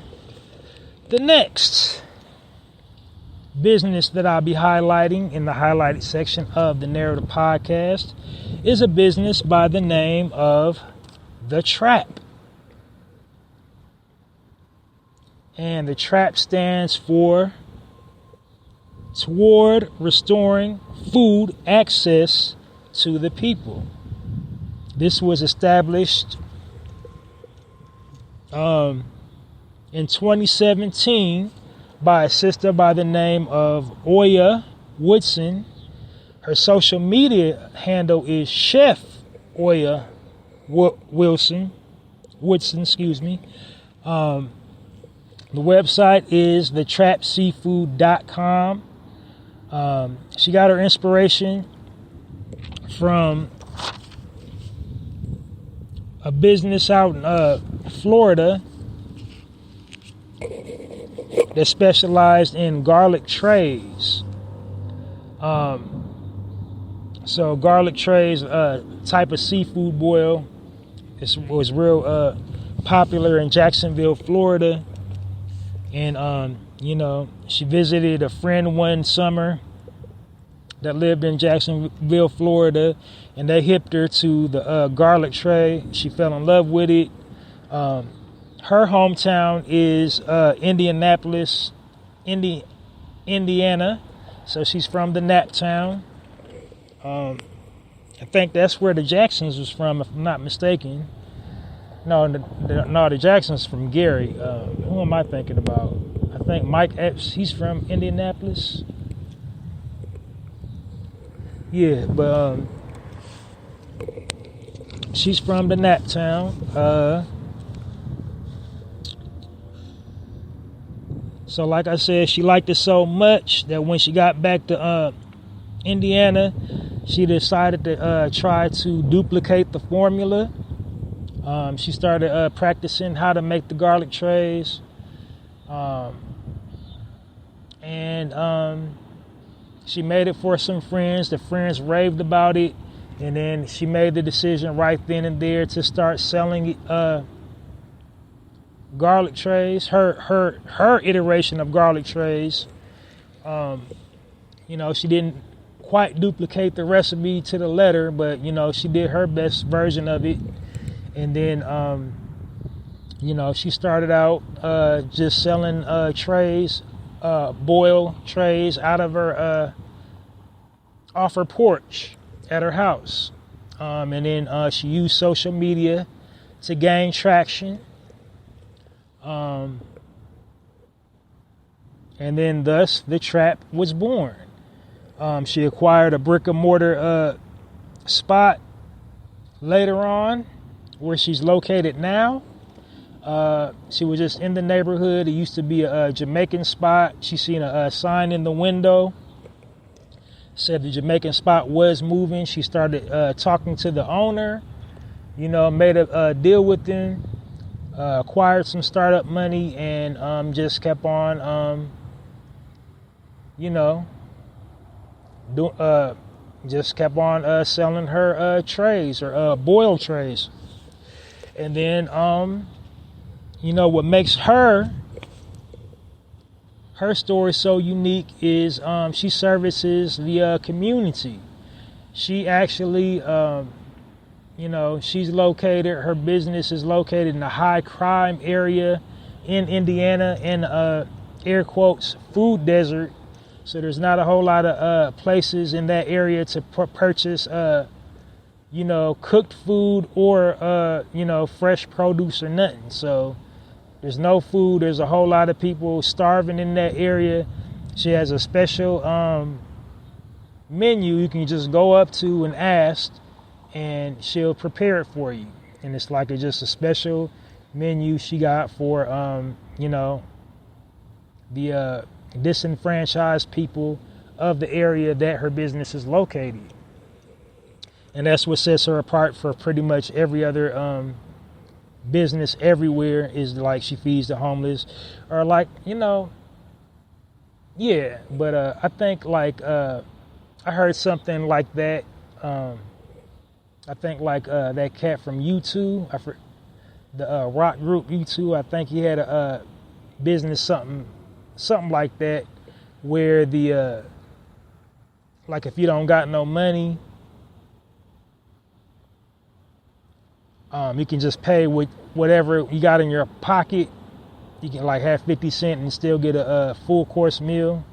The next business that I'll be highlighting in the highlighted section of the Narrative Podcast is a business by the name of The Trap. And The Trap stands for Toward Restoring Food Access to the People. This was established in 2017 by a sister by the name of Oya Woodson. Her social media handle is Chef Oya Woodson. The website is thetrapseafood.com. She got her inspiration from a business out in Florida that specialized in garlic trays. So garlic trays, type of seafood boil, was real popular in Jacksonville, Florida. And she visited a friend one summer that lived in Jacksonville, Florida, and they hipped her to the garlic tray. She fell in love with it. Her hometown is Indianapolis, Indiana. So she's from the Nap Town. I think that's where the Jacksons was from, if I'm not mistaken. No, the Jacksons from Gary. Who am I thinking about? I think Mike Epps, he's from Indianapolis. Yeah, but she's from the Nap Town. So like I said, she liked it so much that when she got back to Indiana, she decided to try to duplicate the formula. She started practicing how to make the garlic trays. And she made it for some friends. The friends raved about it. And then she made the decision right then and there to start selling garlic trays. Her iteration of garlic trays. She didn't quite duplicate the recipe to the letter, but she did her best version of it. And then she started out just selling trays, boil trays out of her off her porch at her house. And then she used social media to gain traction. And then thus the trap was born. She acquired a brick and mortar spot later on where she's located now. She was just in the neighborhood. It used to be a Jamaican spot. She seen a sign in the window. Said the Jamaican spot was moving. She started talking to the owner, made a deal with him, acquired some startup money, and just kept on, just kept on selling her trays or boil trays. And then, what makes her story so unique is she services the community. She actually, she's located, her business is located in a high crime area in Indiana, in air quotes, food desert. So there's not a whole lot of places in that area to purchase, cooked food or, fresh produce or nothing. So there's no food. There's a whole lot of people starving in that area. She has a special menu you can just go up to and ask, and she'll prepare it for you. And it's like just a special menu she got for, the disenfranchised people of the area that her business is located. And that's what sets her apart for pretty much every other business everywhere, is like she feeds the homeless, or like, but I think like I heard something like that. I think like that cat from U2, the rock group U2, I think he had a business something like that, where the like if you don't got no money, you can just pay with whatever you got in your pocket. You can like have 50 cents and still get a full course meal,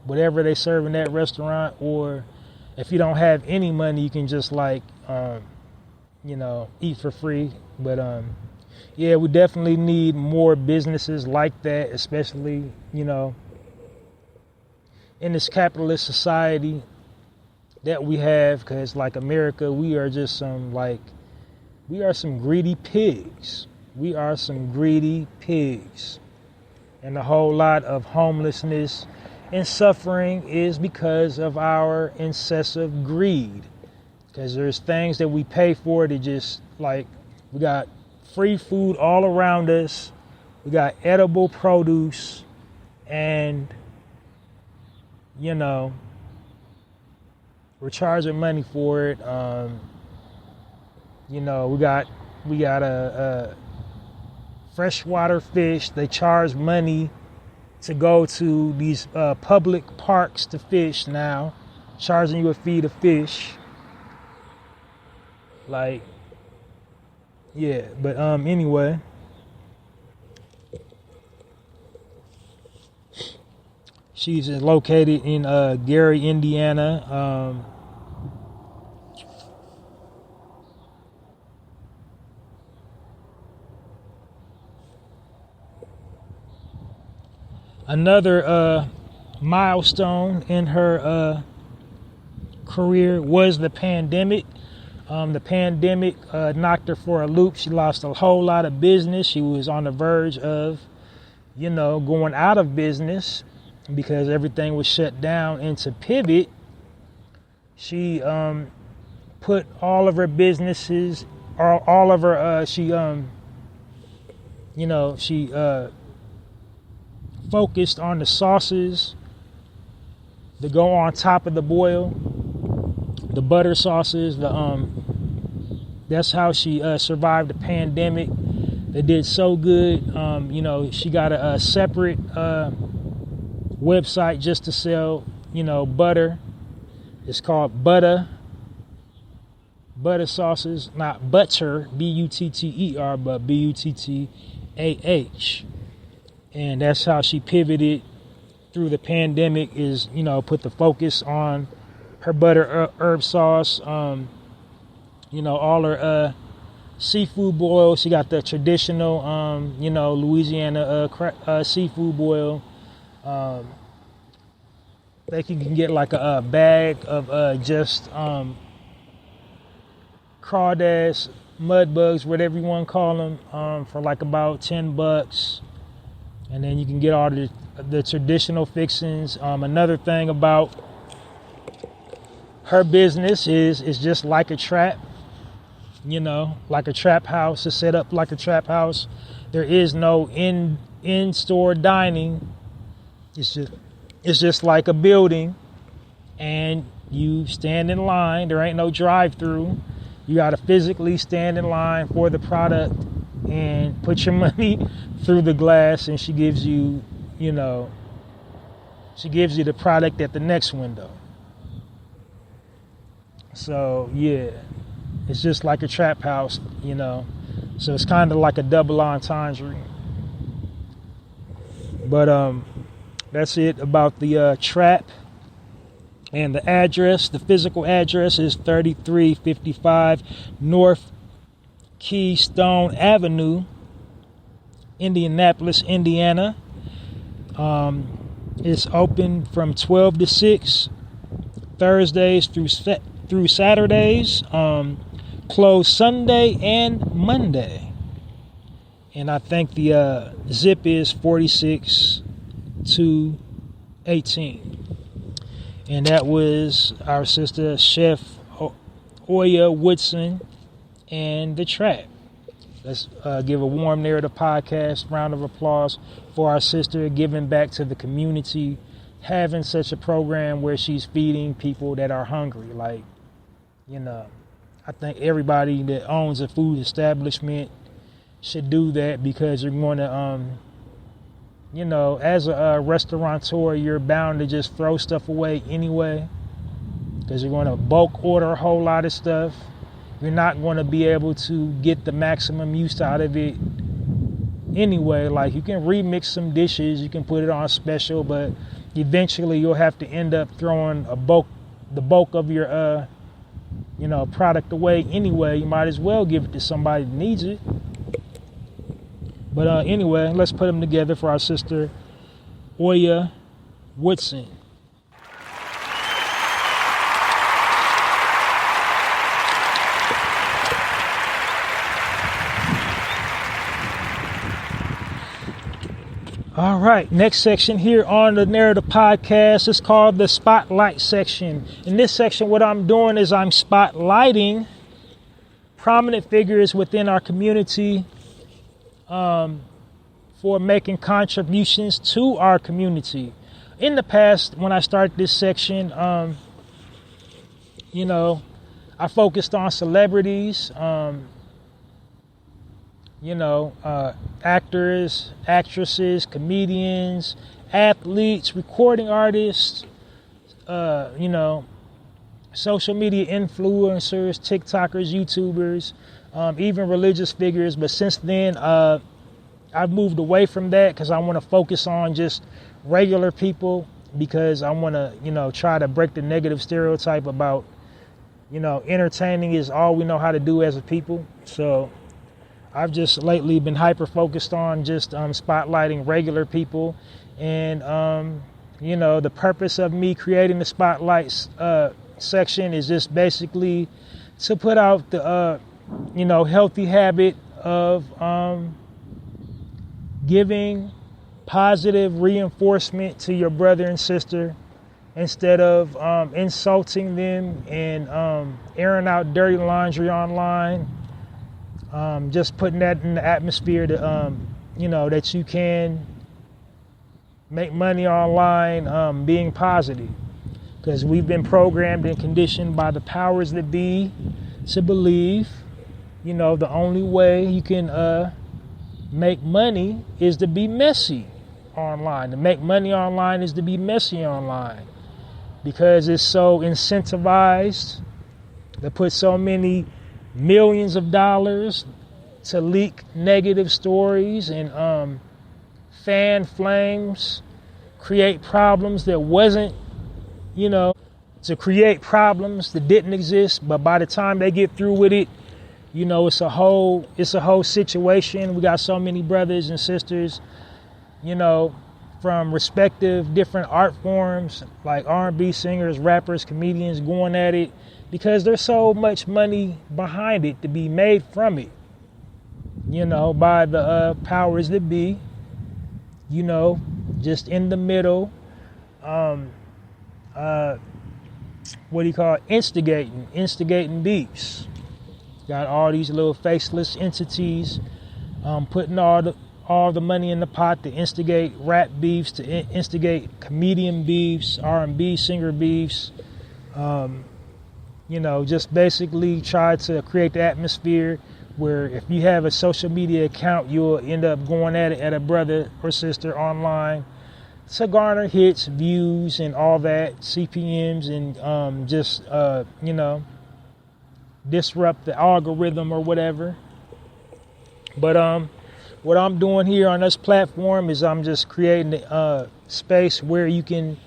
whatever they serve in that restaurant. Or if you don't have any money, you can just like, eat for free. But we definitely need more businesses like that, especially, in this capitalist society that we have, because like America, we are just some greedy pigs. We are some greedy pigs. And a whole lot of homelessness and suffering is because of our excessive greed. Because there's things that we pay for to just like We got free food all around us. We got edible produce, and we're charging money for it. We got a freshwater fish. They charge money to go to these public parks to fish now, charging you a fee to fish. But anyway. She's located in Gary, Indiana. Another milestone in her career was the pandemic. The pandemic knocked her for a loop. She lost a whole lot of business. She was on the verge of, going out of business because everything was shut down. And to pivot, she put all of her businesses, all of her, she focused on the sauces that go on top of the boil, the butter sauces. That's how she survived the pandemic. They did so good. She got a separate website just to sell, butter. It's called butter sauces, not butter, Butter, but Buttāh. And that's how she pivoted through the pandemic, is, put the focus on her butter herb sauce, all her seafood boil. She got the traditional, Louisiana seafood boil. They can get like a bag of just crawdads, mud bugs, whatever you want to call them, for like about $10. And then you can get all the traditional fixings. Another thing about her business is it's just like a trap, like a trap house. It's set up like a trap house. There is no in-store dining. It's just like a building, and you stand in line. There ain't no drive-through. You got to physically stand in line for the product and put your money through the glass, and she gives you, the product at the next window. So yeah, it's just like a trap house, so it's kind of like a double entendre. But that's it about the trap. And the address, the physical address, is 3355 North Keystone Avenue, Indianapolis, Indiana. It's open from 12 to 6, Thursdays through Saturdays, closed Sunday and Monday. And I think the zip is 46218. And that was our sister, Chef Oya Woodson, and The Trap. Let's give a warm Narrative Podcast round of applause for our sister, giving back to the community, having such a program where she's feeding people that are hungry. I think everybody that owns a food establishment should do that, because you're going to, as a restaurateur, you're bound to just throw stuff away anyway, because you're going to bulk order a whole lot of stuff. You're not going to be able to get the maximum use out of it anyway. Like, you can remix some dishes, you can put it on special, but eventually you'll have to end up throwing the bulk of your product away anyway. You might as well give it to somebody that needs it. But anyway, let's put them together for our sister Oya Woodson. All right, next section here on the Narrative Podcast is called the Spotlight section. In this section, what I'm doing is I'm spotlighting prominent figures within our community for making contributions to our community. In the past, when I started this section, I focused on celebrities, actors, actresses, comedians, athletes, recording artists, social media influencers, TikTokers, YouTubers, even religious figures. But since then, I've moved away from that because I want to focus on just regular people, because I want to, try to break the negative stereotype about, entertaining is all we know how to do as a people. So I've just lately been hyper focused on just spotlighting regular people. And, the purpose of me creating the spotlights section is just basically to put out the, healthy habit of giving positive reinforcement to your brother and sister instead of insulting them and airing out dirty laundry online. Just putting that in the atmosphere to, that you can make money online, being positive. Because we've been programmed and conditioned by the powers that be to believe, the only way you can make money is to be messy online. To make money online is to be messy online. Because it's so incentivized to put so many millions of dollars to leak negative stories and fan flames, create problems that wasn't, to create problems that didn't exist. But by the time they get through with it, it's a whole situation. We got so many brothers and sisters, from respective different art forms like R&B singers, rappers, comedians going at it because there's so much money behind it to be made from it, by the powers that be, just in the middle, instigating beefs. Got all these little faceless entities putting all the money in the pot to instigate rap beefs, to instigate comedian beefs, R&B singer beefs, just basically try to create the atmosphere where if you have a social media account, you'll end up going at it at a brother or sister online to garner hits, views, and all that, CPMs, and disrupt the algorithm or whatever. But what I'm doing here on this platform is I'm just creating a space where you can,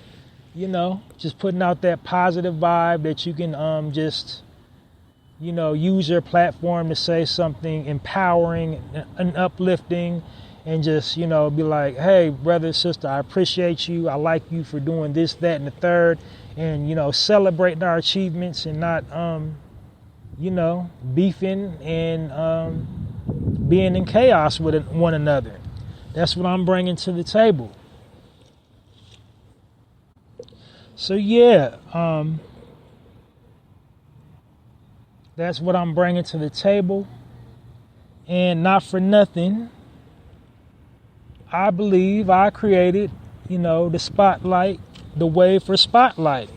just putting out that positive vibe that you can use your platform to say something empowering and uplifting, and just, be like, hey, brother, sister, I appreciate you. I like you for doing this, that, and the third, and, celebrating our achievements and not, beefing and being in chaos with one another. That's what I'm bringing to the table. So, yeah, that's what I'm bringing to the table. And not for nothing, I believe I created, the spotlight, the way for spotlighting.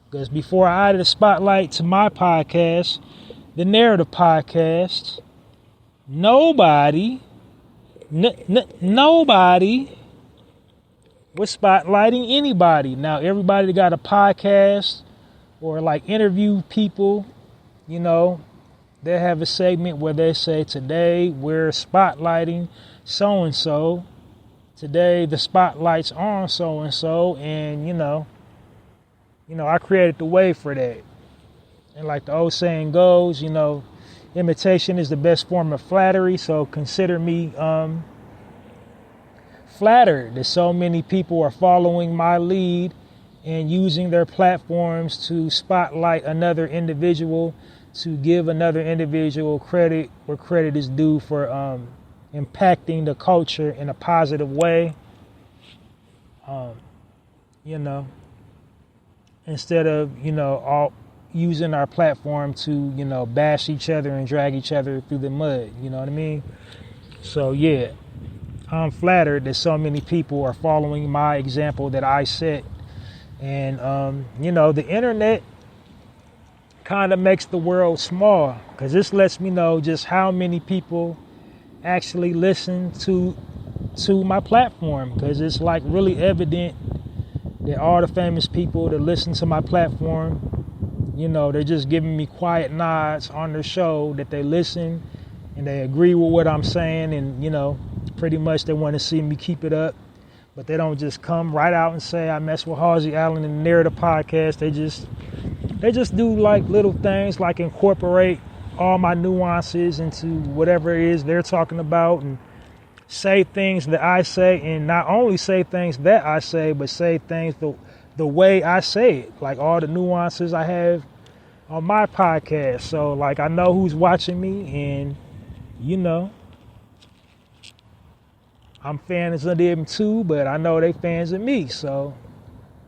Because before I added a spotlight to my podcast, the Narrative podcast, nobody was spotlighting anybody. Now, everybody that got a podcast or like interview people, they have a segment where they say, today we're spotlighting so-and-so. Today the spotlight's on so-and-so. And, I created the way for that. And like the old saying goes, imitation is the best form of flattery. So consider me flattered that so many people are following my lead and using their platforms to spotlight another individual, to give another individual credit where credit is due for impacting the culture in a positive way. Instead of, using our platform to, bash each other and drag each other through the mud. You know what I mean? So, yeah, I'm flattered that so many people are following my example that I set. And, the internet kind of makes the world small, because this lets me know just how many people actually listen to my platform, because it's like really evident that all the famous people that listen to my platform, they're just giving me quiet nods on their show that they listen and they agree with what I'm saying, and pretty much they want to see me keep it up, but they don't just come right out and say I mess with Halsey Allen and the Narrator podcast. They just do like little things, like incorporate all my nuances into whatever it is they're talking about, and say things that I say, and not only say things that I say, but say things the way I say it, like all the nuances I have on my podcast. So like I know who's watching me, and I'm fans of them too, but I know they fans of me. So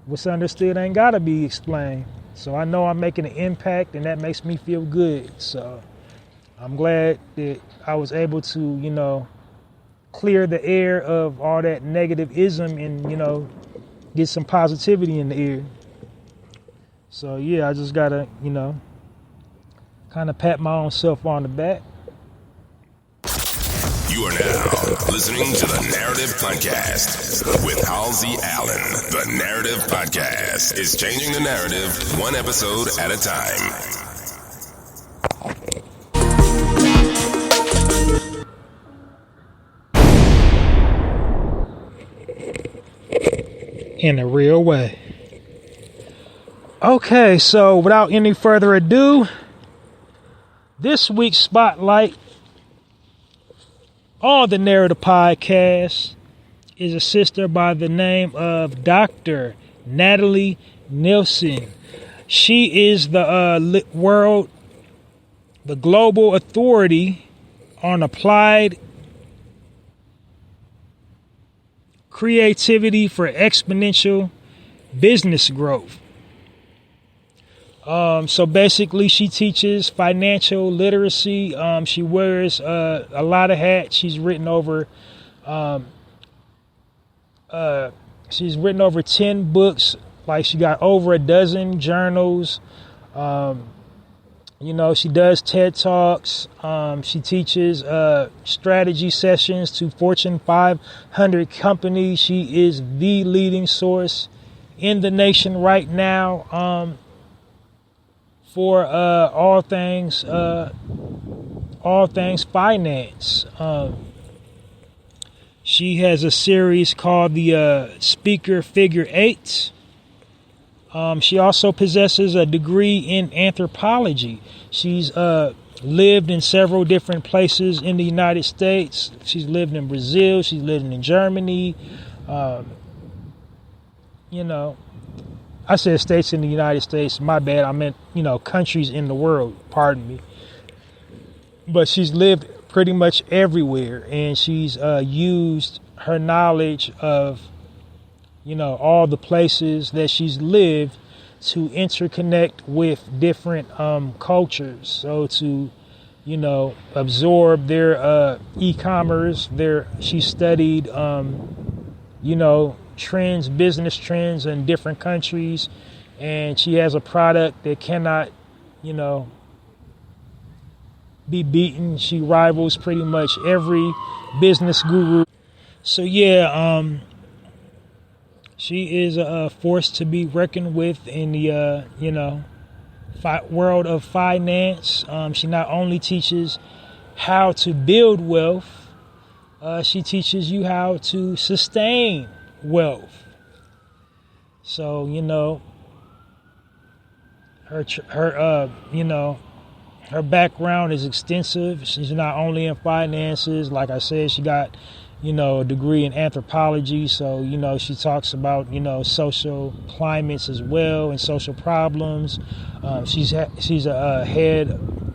what's understood ain't gotta be explained. So I know I'm making an impact, and that makes me feel good. So I'm glad that I was able to, clear the air of all that negativism and, get some positivity in the air. So yeah, I just gotta, kind of pat my own self on the back. You are now listening to the Narrative Podcast with Halsey Allen. The Narrative Podcast is changing the narrative one episode at a time. In a real way. Okay, so without any further ado, this week's spotlight on the Narrative Podcast is a sister by the name of Dr. Natalie Nielsen. She is the global authority on applied creativity for exponential business growth. So basically, she teaches financial literacy. She wears a lot of hats. She's written over 10 books. Like, she got over a dozen journals. She does TED Talks. She teaches strategy sessions to Fortune 500 companies. She is the leading source in the nation right now for all things finance. She has a series called the Speaker Figure 8. She also possesses a degree in anthropology. She's lived in several different places in the United States. She's lived in Brazil. She's lived in Germany. I said states in the United States. My bad. I meant, countries in the world. Pardon me. But she's lived pretty much everywhere, and she's used her knowledge of all the places that she's lived to interconnect with different cultures. So to, absorb their e-commerce. She studied, trends, business trends in different countries. And she has a product that cannot, be beaten. She rivals pretty much every business guru. So yeah, she is a force to be reckoned with in the, world of finance. She not only teaches how to build wealth, she teaches you how to sustain wealth. So, her background is extensive. She's not only in finances. Like I said, she got a degree in anthropology. So, she talks about, social climates as well and social problems. She's a head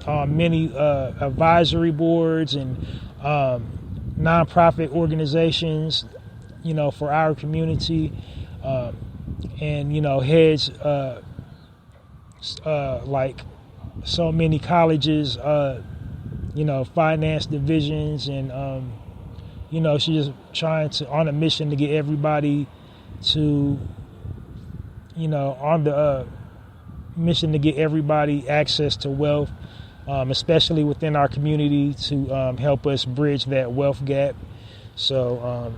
on many advisory boards and nonprofit organizations, for our community, and, heads like so many colleges, finance divisions, and she's just trying to, on a mission to get everybody to, on the mission to get everybody access to wealth, especially within our community, to help us bridge that wealth gap. So,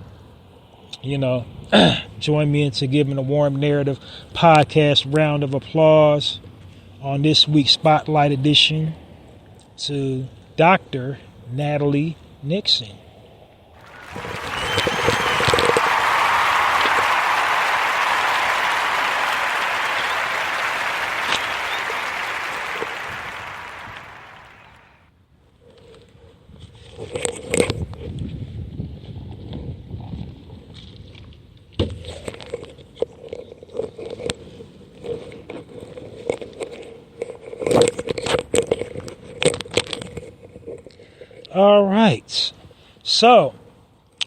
join me into giving a Warm Narrative podcast round of applause on this week's Spotlight edition to Dr. Natalie Nixon. All right, so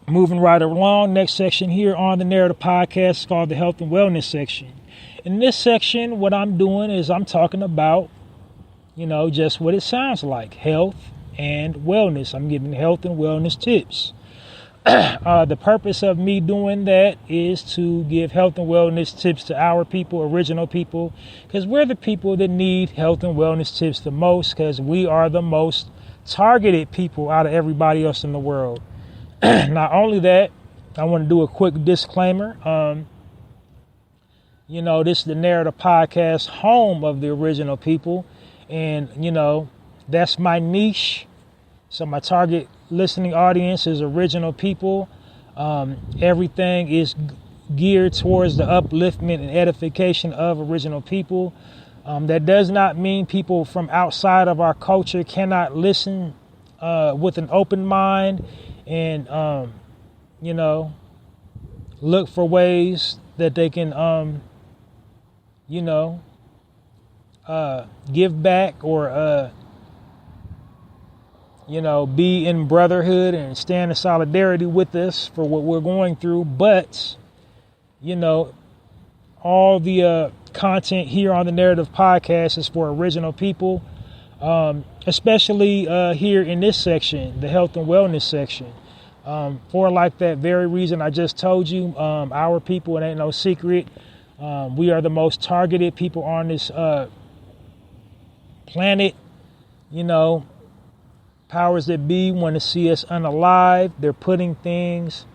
moving right along, next section here on the Narrative Podcast is called the Health and Wellness section. In this section, what I'm doing is I'm talking about, just what it sounds like, health and wellness. I'm giving health and wellness tips. The purpose of me doing that is to give health and wellness tips to our people, original people, because we're the people that need health and wellness tips the most, because we are the most targeted people out of everybody else in the world. Not only that, I want to do a quick disclaimer. This is the Narrative Podcast, home of the original people. And, that's my niche. So my target listening audience is original people. Everything is geared towards the upliftment and edification of original people. That does not mean people from outside of our culture cannot listen with an open mind and, look for ways that they can, give back or, be in brotherhood and stand in solidarity with us for what we're going through. But, all the content here on the Narrative Podcast is for original people, especially here in this section, the health and wellness section. For like that very reason I just told you, our people, it ain't no secret. We are the most targeted people on this planet. Powers that be want to see us unalive. They're putting things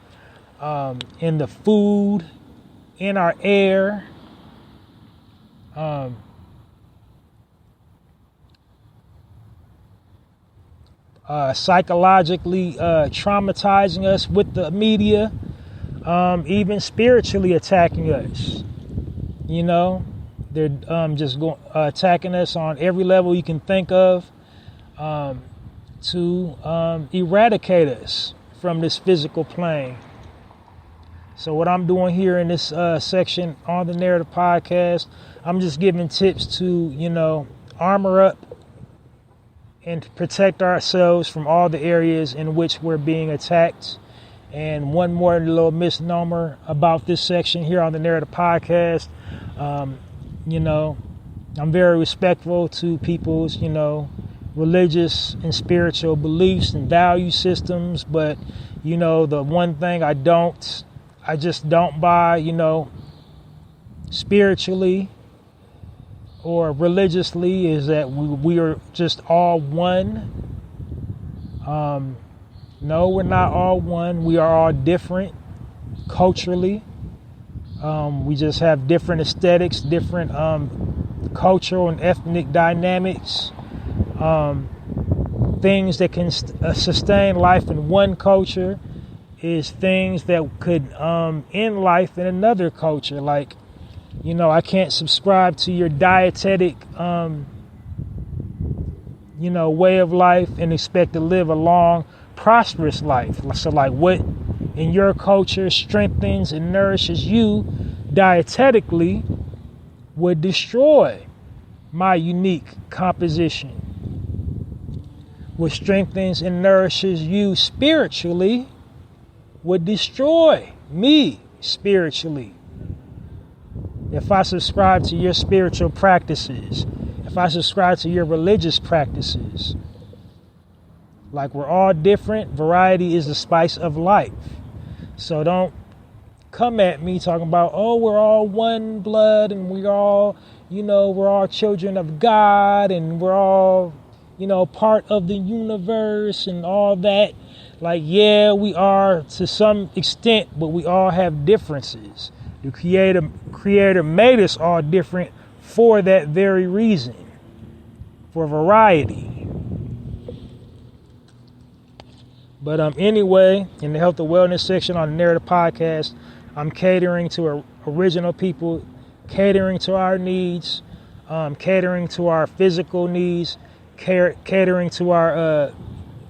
in the food, in our air, psychologically traumatizing us with the media, even spiritually attacking us. They're just attacking us on every level you can think of, to eradicate us from this physical plane. So what I'm doing here in this section on the Narrative Podcast, I'm just giving tips to, armor up and to protect ourselves from all the areas in which we're being attacked. And one more little misnomer about this section here on the Narrative Podcast. I'm very respectful to people's, religious and spiritual beliefs and value systems. But, the one thing I just don't buy, spiritually or religiously, is that we are just all one. No, we're not all one. We are all different culturally. We just have different aesthetics, different cultural and ethnic dynamics. Things that can sustain life in one culture is things that could end life in another culture. Like, I can't subscribe to your dietetic, way of life and expect to live a long, prosperous life. So like what in your culture strengthens and nourishes you dietetically would destroy my unique composition. What strengthens and nourishes you spiritually would destroy me spiritually. If I subscribe to your spiritual practices, if I subscribe to your religious practices. Like, we're all different. Variety is the spice of life. So don't come at me talking about, oh, we're all one blood and we're all children of God and we're all, part of the universe and all that. Like, yeah, we are to some extent, but we all have differences. The creator made us all different for that very reason, for variety. But anyway, in the health and wellness section on the Narrator podcast, I'm catering to original people, catering to our needs, catering to our physical needs, catering to our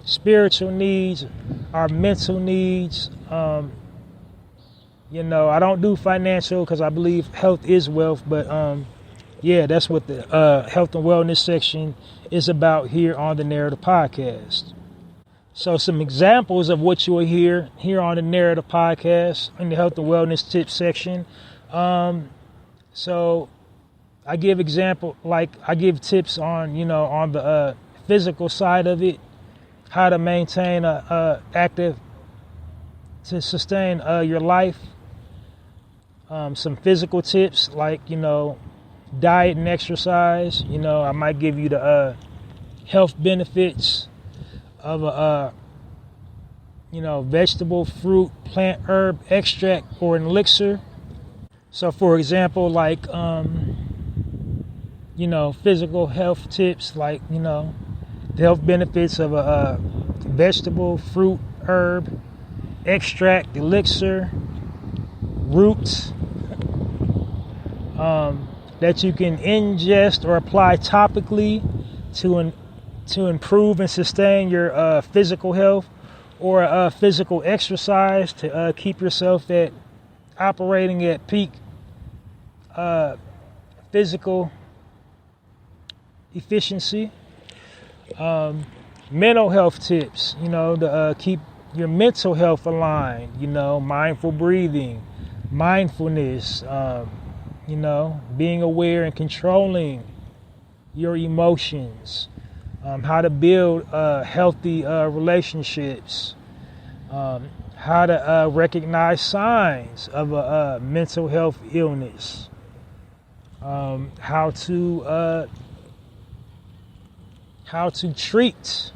spiritual needs, our mental needs. I don't do financial because I believe health is wealth, but that's what the health and wellness section is about here on the Narrator podcast. So some examples of what you will hear here on the Narrator podcast in the health and wellness tips section. So I give tips on, on the physical side of it, how to maintain to sustain your life. Some physical tips like, diet and exercise. I might give you the health benefits of a vegetable, fruit, plant, herb extract or an elixir. So for example, like physical health tips, like the health benefits of a vegetable, fruit, herb extract, elixir, roots that you can ingest or apply topically to improve and sustain your physical health, or physical exercise to keep yourself operating at peak physical efficiency. Mental health tips, to keep your mental health aligned, mindful breathing, mindfulness, being aware and controlling your emotions. How to build healthy relationships, how to recognize signs of a mental health illness, how to treat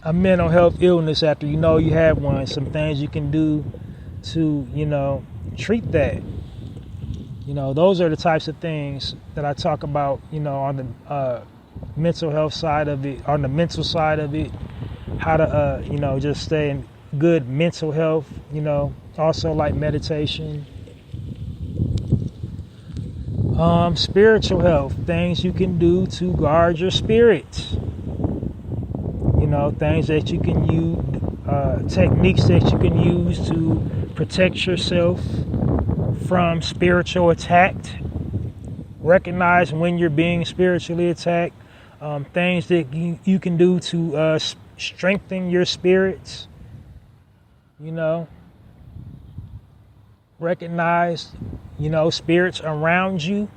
a mental health illness after you have one, some things you can do to, treat that. Those are the types of things that I talk about, on the mental health side of it, on the mental side of it, how to just stay in good mental health, also like meditation. Spiritual health, things you can do to guard your spirit, things that you can use, techniques that you can use to protect yourself from spiritual attack. Recognize when you're being spiritually attacked. Things that you can do to strengthen your spirits. Recognize, spirits around you,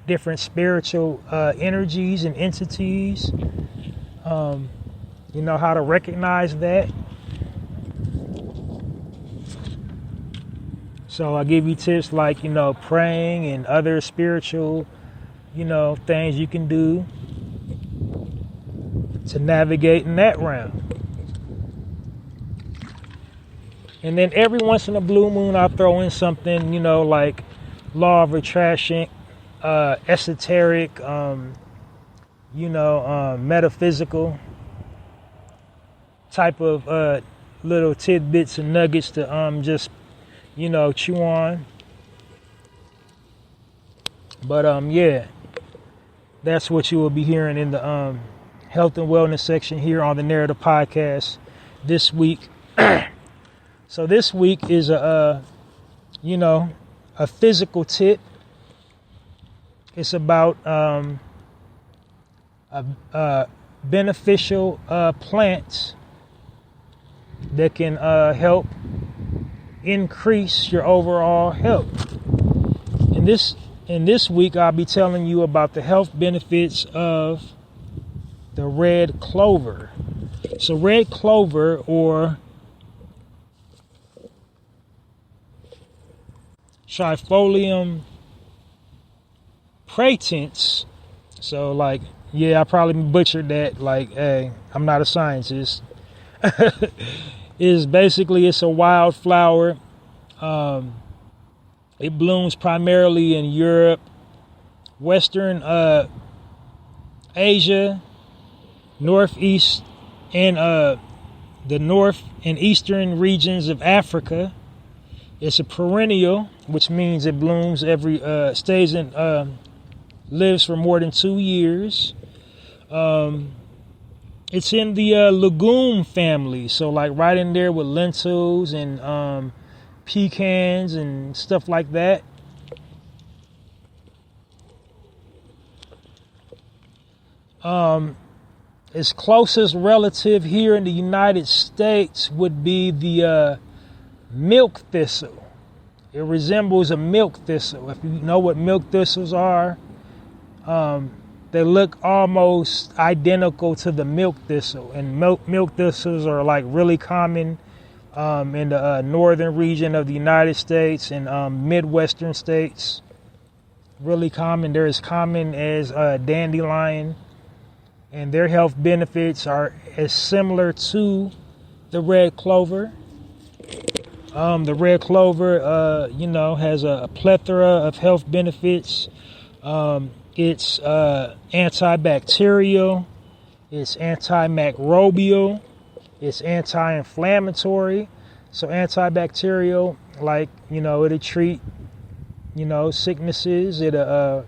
different spiritual energies and entities. How to recognize that. So I give you tips like, praying and other spiritual, things you can do to navigate in that realm. And then every once in a blue moon, I'll throw in something, like law of attraction, esoteric, metaphysical type of little tidbits and nuggets to just, chew on. But that's what you will be hearing in the health and wellness section here on the Narrator podcast this week. So this week is a physical tip. It's about beneficial plants that can help increase your overall health. And this And this week I'll be telling you about the health benefits of the red clover. So red clover, or Trifolium pratense. So like, yeah, I probably butchered that. Like, hey, I'm not a scientist. It's a wild flower. It blooms primarily in Europe, Western Asia, Northeast, and the North and Eastern regions of Africa. It's a perennial, which means it blooms lives for more than 2 years. It's in the legume family, so like right in there with lentils and pecans and stuff like that. Its closest relative here in the United States would be the milk thistle. It resembles a milk thistle. If you know what milk thistles are, they look almost identical to the milk thistle. And milk thistles are like really common in the northern region of the United States and Midwestern states. Really common. They're as common as dandelion. And their health benefits are as similar to the red clover. The red clover, has a plethora of health benefits. It's antibacterial, it's antimicrobial, it's anti-inflammatory. So antibacterial, like, it'll treat, sicknesses. It'll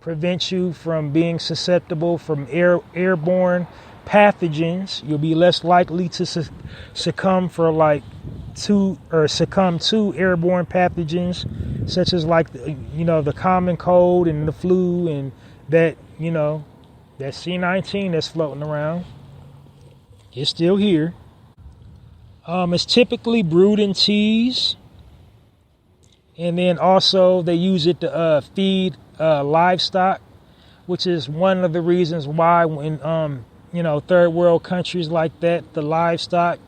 prevent you from being susceptible from airborne pathogens. You'll be less likely to succumb to airborne pathogens, such as like the common cold and the flu and that C-19 that's floating around. It's still here. It's typically brewed in teas, and then also they use it to feed livestock, which is one of the reasons why when third world countries like that, the livestock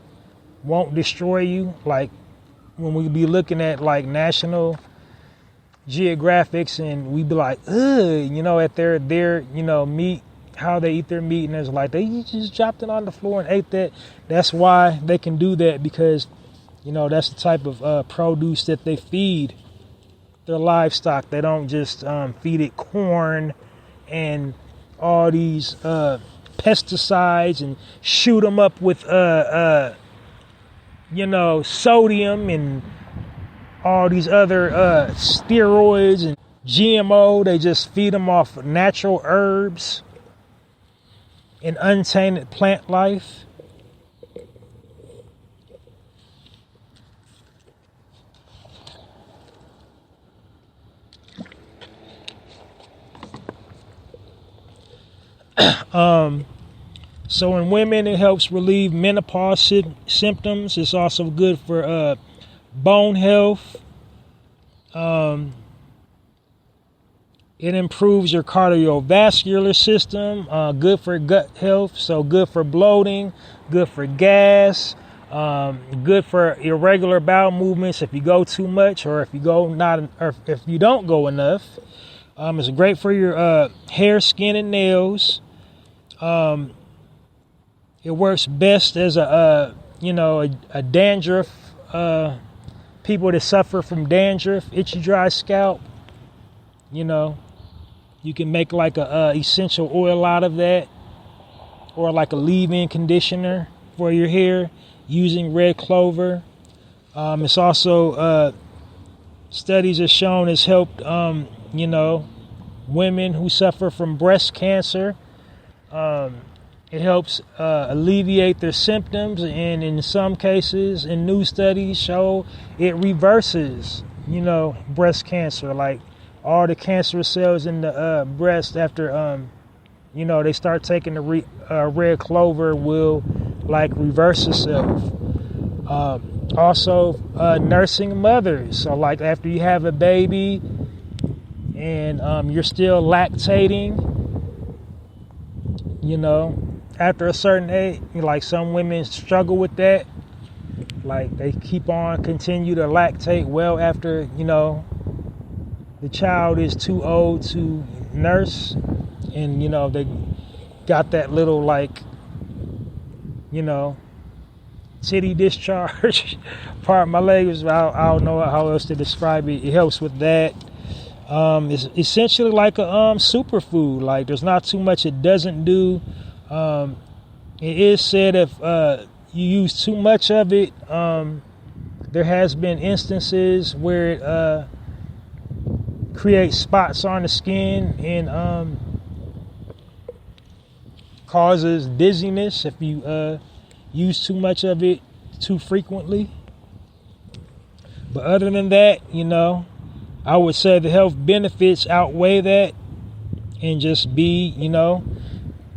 won't destroy you. Like when we be looking at like National Geographics and we be like, at their meat, how they eat their meat, and it's like they just dropped it on the floor and ate that. That's why they can do that, because that's the type of produce that they feed their livestock. They don't just feed it corn and all these pesticides and shoot them up with sodium and all these other steroids and GMO. They just feed them off natural herbs and untainted plant life. So in women, it helps relieve menopause symptoms. It's also good for bone health. It improves your cardiovascular system. Good for gut health. So good for bloating, good for gas, good for irregular bowel movements if you go too much, or if you don't go enough. It's great for your hair, skin, and nails. It works best as a dandruff. People that suffer from dandruff, itchy, dry scalp. You can make like a essential oil out of that, or like a leave-in conditioner for your hair using red clover. It's also studies have shown it's helped women who suffer from breast cancer. It helps alleviate their symptoms, and in some cases, in new studies show it reverses, breast cancer. Like all the cancerous cells in the breast after, they start taking the red clover will like reverse itself. Also, nursing mothers. So like after you have a baby, and you're still lactating, after a certain age, like some women struggle with that. Like they continue to lactate well after, the child is too old to nurse, and, they got that little titty discharge. Pardon my language, I don't know how else to describe it. It helps with that. It's essentially like a superfood. Like there's not too much it doesn't do. It is said if you use too much of it, there has been instances where it creates spots on the skin and causes dizziness if you use too much of it too frequently. But other than that, I would say the health benefits outweigh that, and just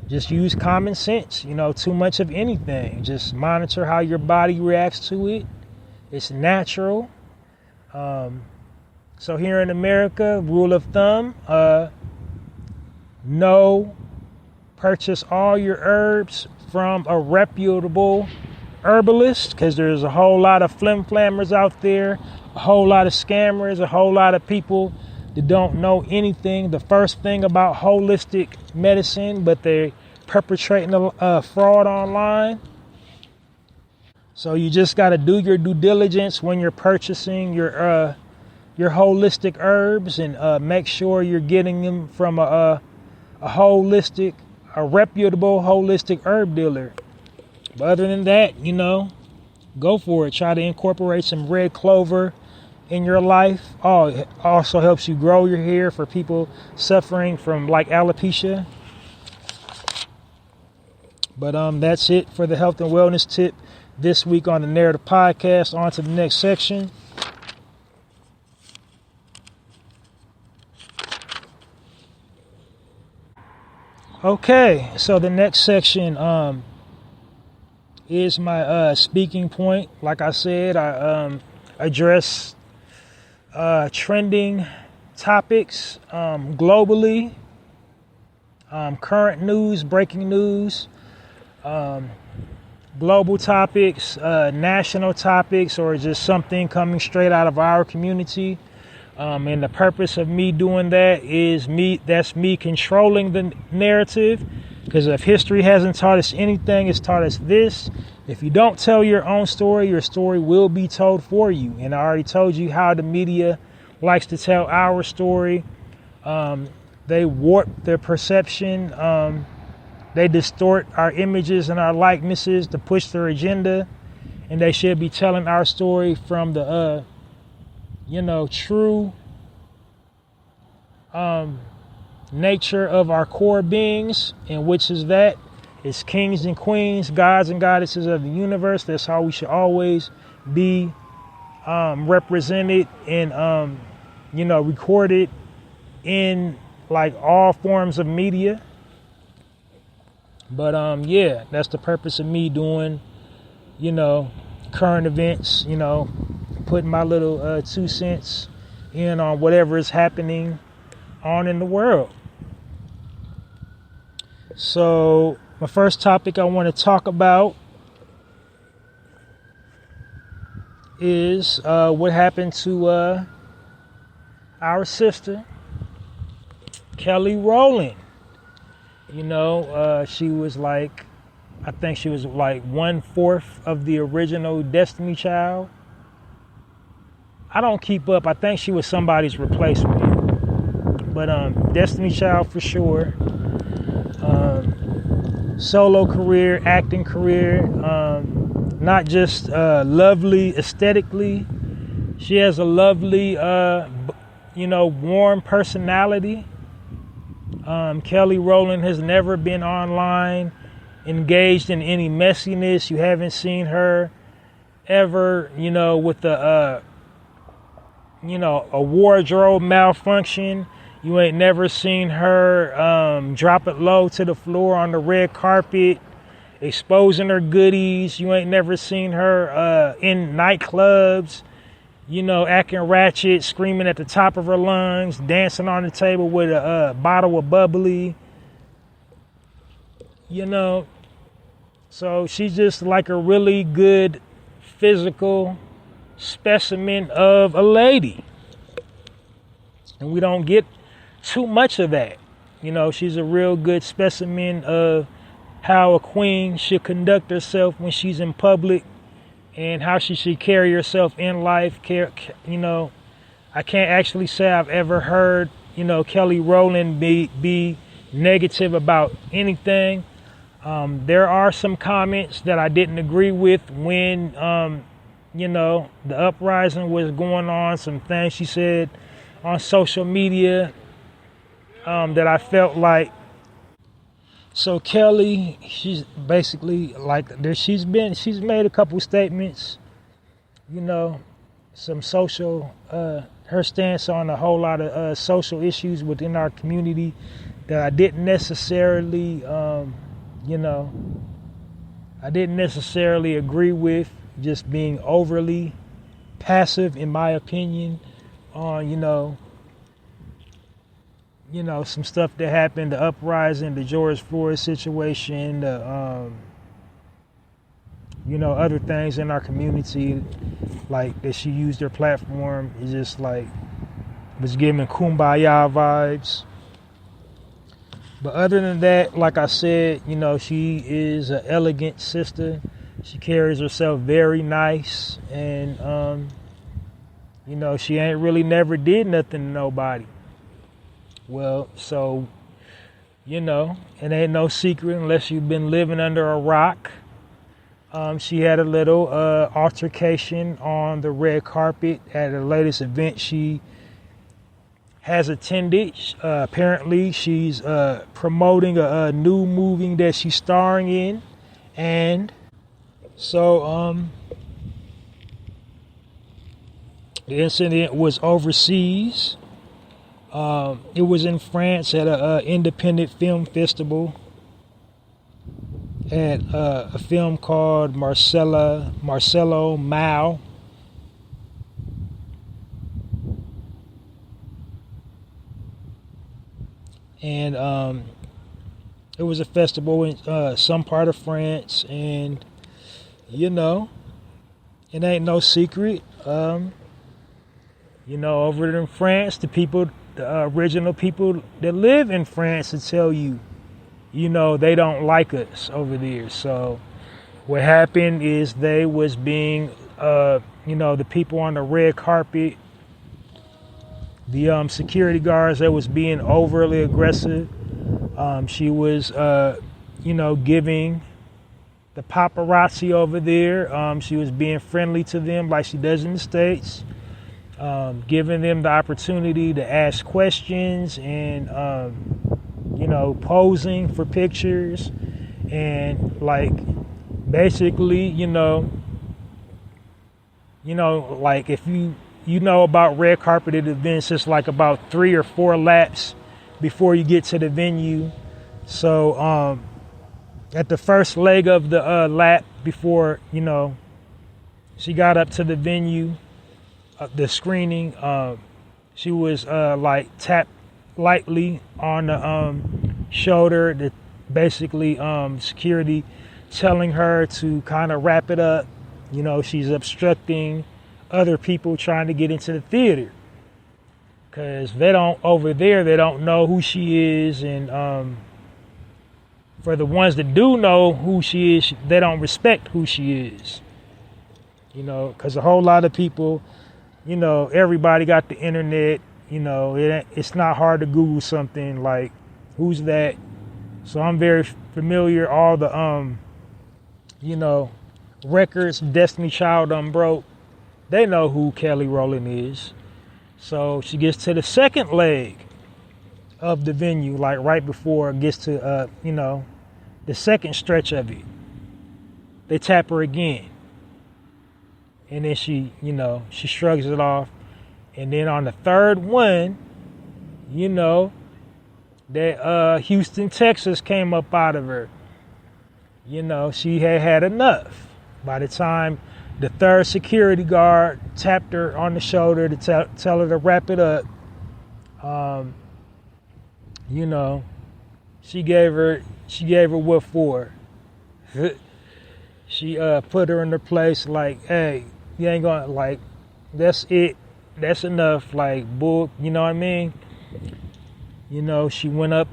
just use common sense. Too much of anything, just monitor how your body reacts to it. It's natural. So here in America, rule of thumb, purchase all your herbs from a reputable herbalist, because there's a whole lot of flim-flammers out there, a whole lot of scammers, a whole lot of people that don't know anything, the first thing about holistic medicine, but they're perpetrating a fraud online. So you just got to do your due diligence when you're purchasing your holistic herbs, and make sure you're getting them from a reputable holistic herb dealer. But other than that, go for it. Try to incorporate some red clover in your life. Oh, it also helps you grow your hair for people suffering from alopecia. But that's it for the health and wellness tip this week on the Narrative Podcast. On to the next section. Okay, so the next section is my speaking point. Like I said, I address trending topics globally, current news, breaking news, global topics, national topics, or just something coming straight out of our community. And the purpose of me doing that is that's me controlling the narrative, because if history hasn't taught us anything, it's taught us this: if you don't tell your own story, your story will be told for you. And I already told you how the media likes to tell our story. They warp their perception. They distort our images and our likenesses to push their agenda, and they should be telling our story from the true nature of our core beings, and which is that it's kings and queens, gods and goddesses of the universe. That's how we should always be represented and recorded in all forms of media. But that's the purpose of me doing current events, putting my little 2 cents in on whatever is happening on in the world. So my first topic I want to talk about is what happened to our sister, Kelly Rowland. She was I think she was 1/4 of the original Destiny Child. I don't keep up. I think she was somebody's replacement. But Destiny Child for sure. Solo career, acting career. Not just lovely aesthetically. She has a lovely, warm personality. Kelly Rowland has never been online engaged in any messiness. You haven't seen her ever, with a wardrobe malfunction. You ain't never seen her drop it low to the floor on the red carpet, exposing her goodies. You ain't never seen her in nightclubs, acting ratchet, screaming at the top of her lungs, dancing on the table with a bottle of bubbly, So she's just like a really good physical specimen of a lady. And we don't get too much of that. She's a real good specimen of how a queen should conduct herself when she's in public and how she should carry herself in life. I can't actually say I've ever heard, Kelly Rowland be negative about anything. There are some comments that I didn't agree with when, the uprising was going on, some things she said on social media that I felt like. So Kelly, she's basically like, she's made a couple statements, some social, her stance on a whole lot of social issues within our community that I didn't necessarily, agree with, just being overly passive in my opinion on, some stuff that happened, the uprising, the George Floyd situation, the, other things in our community, like that she used her platform, is just like, was giving kumbaya vibes. But other than that, like I said, she is an elegant sister. She carries herself very nice, and, she ain't really never did nothing to nobody. Well, so, it ain't no secret unless you've been living under a rock. She had a little altercation on the red carpet at the latest event she has attended. Apparently, she's promoting a new movie that she's starring in. And so the incident was overseas. It was in France at an independent film festival at a film called Marcelo Mao. And it was a festival in some part of France, and it ain't no secret. Over in France, the original people that live in France will tell you, they don't like us over there. So what happened is they was being, the people on the red carpet, the security guards that was being overly aggressive. She was, giving the paparazzi over there. She was being friendly to them like she does in the States. Giving them the opportunity to ask questions and, posing for pictures. And like, basically, like if you know about red carpeted events, it's like about 3 or 4 laps before you get to the venue. So at the first leg of the lap before, she got up to the venue, the screening, she was like tapped lightly on the shoulder, the basically security telling her to kind of wrap it up. She's obstructing other people trying to get into the theater, because they don't know who she is. And for the ones that do know who she is, they don't respect who she is, because a whole lot of people, everybody got the internet. It's not hard to Google something like, who's that? So I'm very familiar, all the records Destiny Child broke, they know who Kelly Rowland is. So she gets to the second leg of the venue, like right before it gets to, the second stretch of it. They tap her again. And then she shrugs it off. And then on the third one, that Houston, Texas came up out of her. She had enough. By the time the third security guard tapped her on the shoulder to tell her to wrap it up. You know, she gave her what for. She put her in her place like, hey, you ain't gonna, like, that's it. That's enough. Like, bull, you know what I mean? You know, she went up.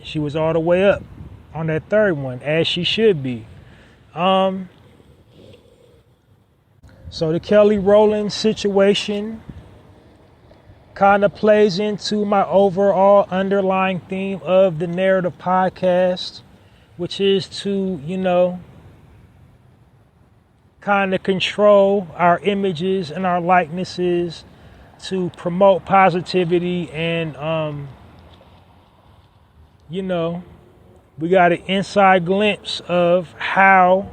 She was all the way up on that third one, as she should be. So the Kelly Rowland situation kind of plays into my overall underlying theme of the Narrative Podcast, which is to, you know, kind of control our images and our likenesses to promote positivity. And, you know, we got an inside glimpse of how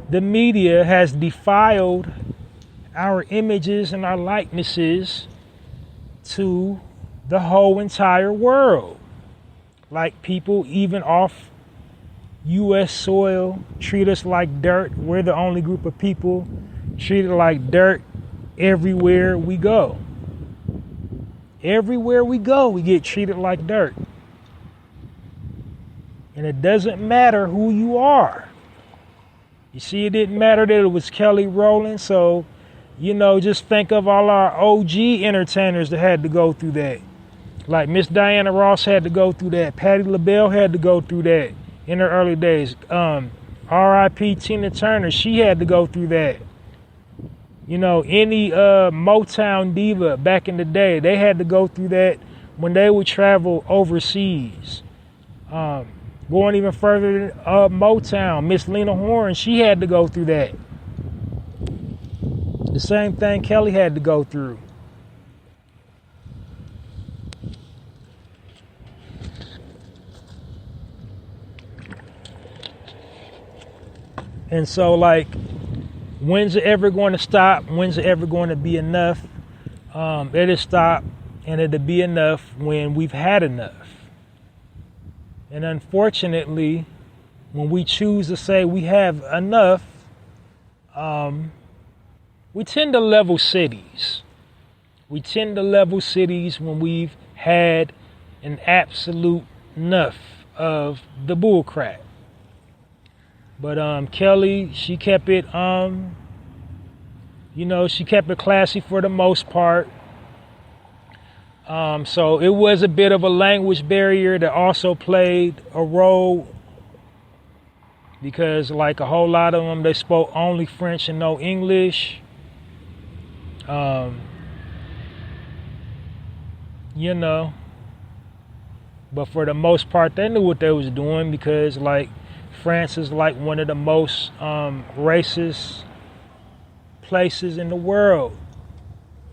the media has defiled our images and our likenesses to the whole entire world. Like, people even off U.S. soil treat us like dirt. We're the only group of people treated like dirt everywhere we go. Everywhere we go, we get treated like dirt. And it doesn't matter who you are. You see, it didn't matter that it was Kelly Rowland. So, you know, just think of all our OG entertainers that had to go through that. Like Miss Diana Ross had to go through that. Patti LaBelle had to go through that in her early days. R.I.P. Tina Turner, she had to go through that. You know, any Motown diva back in the day, they had to go through that when they would travel overseas. Going even further than Motown, Miss Lena Horne, she had to go through that. The same thing Kelly had to go through. And so, like, when's it ever going to stop? When's it ever going to be enough? It'll stop, and it'll be enough when we've had enough. And unfortunately, when we choose to say we have enough, we tend to level cities. We tend to level cities when we've had an absolute enough of the bullcrap. But Kelly, she kept it, you know, she kept it classy for the most part. So it was a bit of a language barrier that also played a role, because like a whole lot of them, they spoke only French and no English. You know, but for the most part, they knew what they was doing, because like France is like one of the most racist places in the world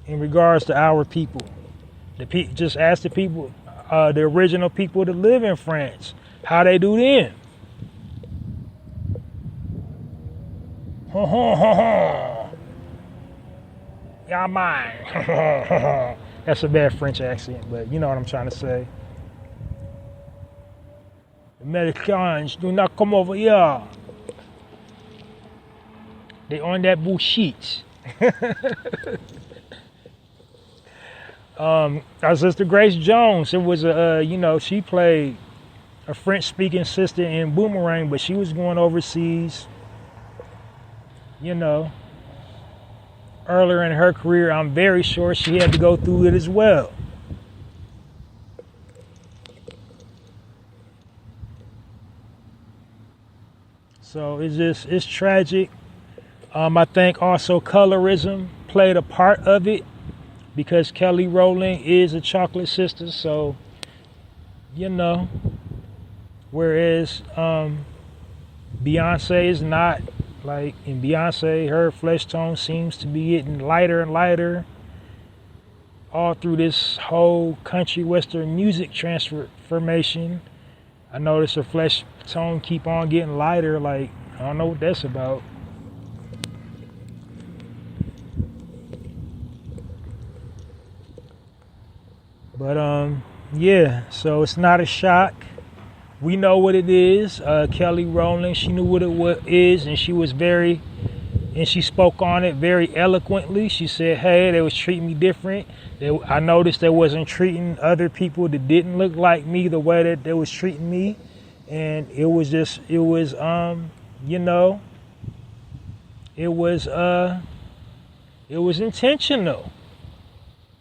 in regards to our people. Just ask the people, the original people that live in France, how they do then. Yeah, mine. That's a bad French accent, but you know what I'm trying to say. Americans, do not come over here. They on that bullshit. Our sister Grace Jones, it was you know, she played a French-speaking sister in Boomerang, but she was going overseas. You know, earlier in her career, I'm very sure she had to go through it as well. So it's tragic. I think also colorism played a part of it, because Kelly Rowland is a chocolate sister. So, you know, whereas Beyonce is not. Like, in Beyonce, her flesh tone seems to be getting lighter and lighter all through this whole country western music transformation. I notice her flesh tone keep on getting lighter. Like, I don't know what that's about. But yeah, so it's not a shock. We know what it is. Kelly Rowland, she knew what it is, and she was very and she spoke on it very eloquently. She said, hey, they was treating me different. I noticed they wasn't treating other people that didn't look like me the way that they was treating me. And it was intentional.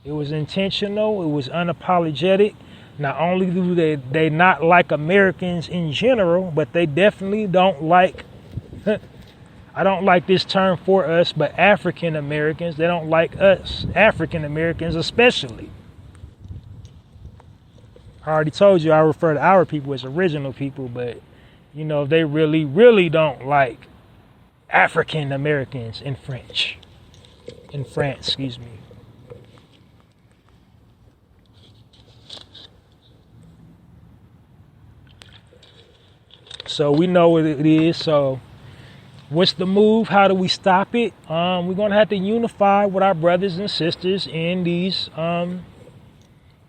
It was intentional. It was unapologetic. Not only do they not like Americans in general, but they definitely don't like, I don't like this term for us, but African Americans. They don't like us, African Americans especially. I already told you I refer to our people as original people, but they really, really don't like African Americans in France, excuse me. So we know what it is. So what's the move? How do we stop it? We're going to have to unify with our brothers and sisters in these,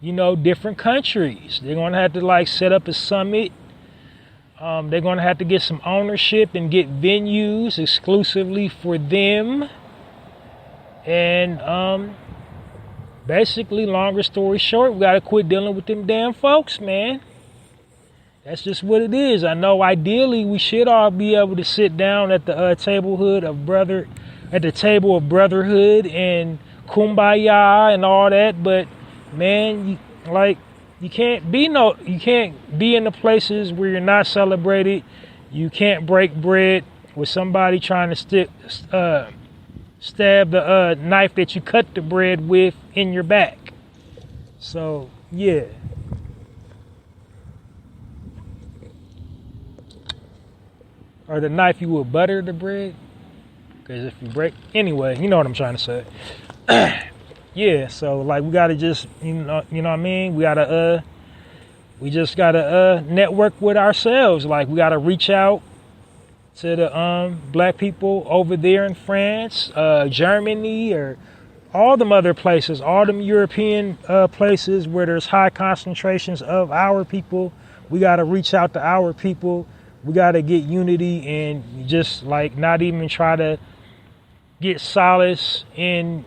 different countries. They're going to have to set up a summit. They're going to have to get some ownership and get venues exclusively for them. And basically, longer story short, we got to quit dealing with them damn folks, man. That's just what it is. I know ideally we should all be able to sit down at the table of brotherhood and kumbaya and all that, but man, you can't be in the places where you're not celebrated. You can't break bread with somebody trying to stab the knife that you cut the bread with in your back. So yeah. Or the knife you would butter the bread. Because if you break... Anyway, you know what I'm trying to say. Yeah, so we gotta just... You know what I mean? We just gotta network with ourselves. We gotta reach out to the black people over there in France, Germany, or all them other places, all them European places where there's high concentrations of our people. We gotta reach out to our people. We got to get unity and just not even try to get solace in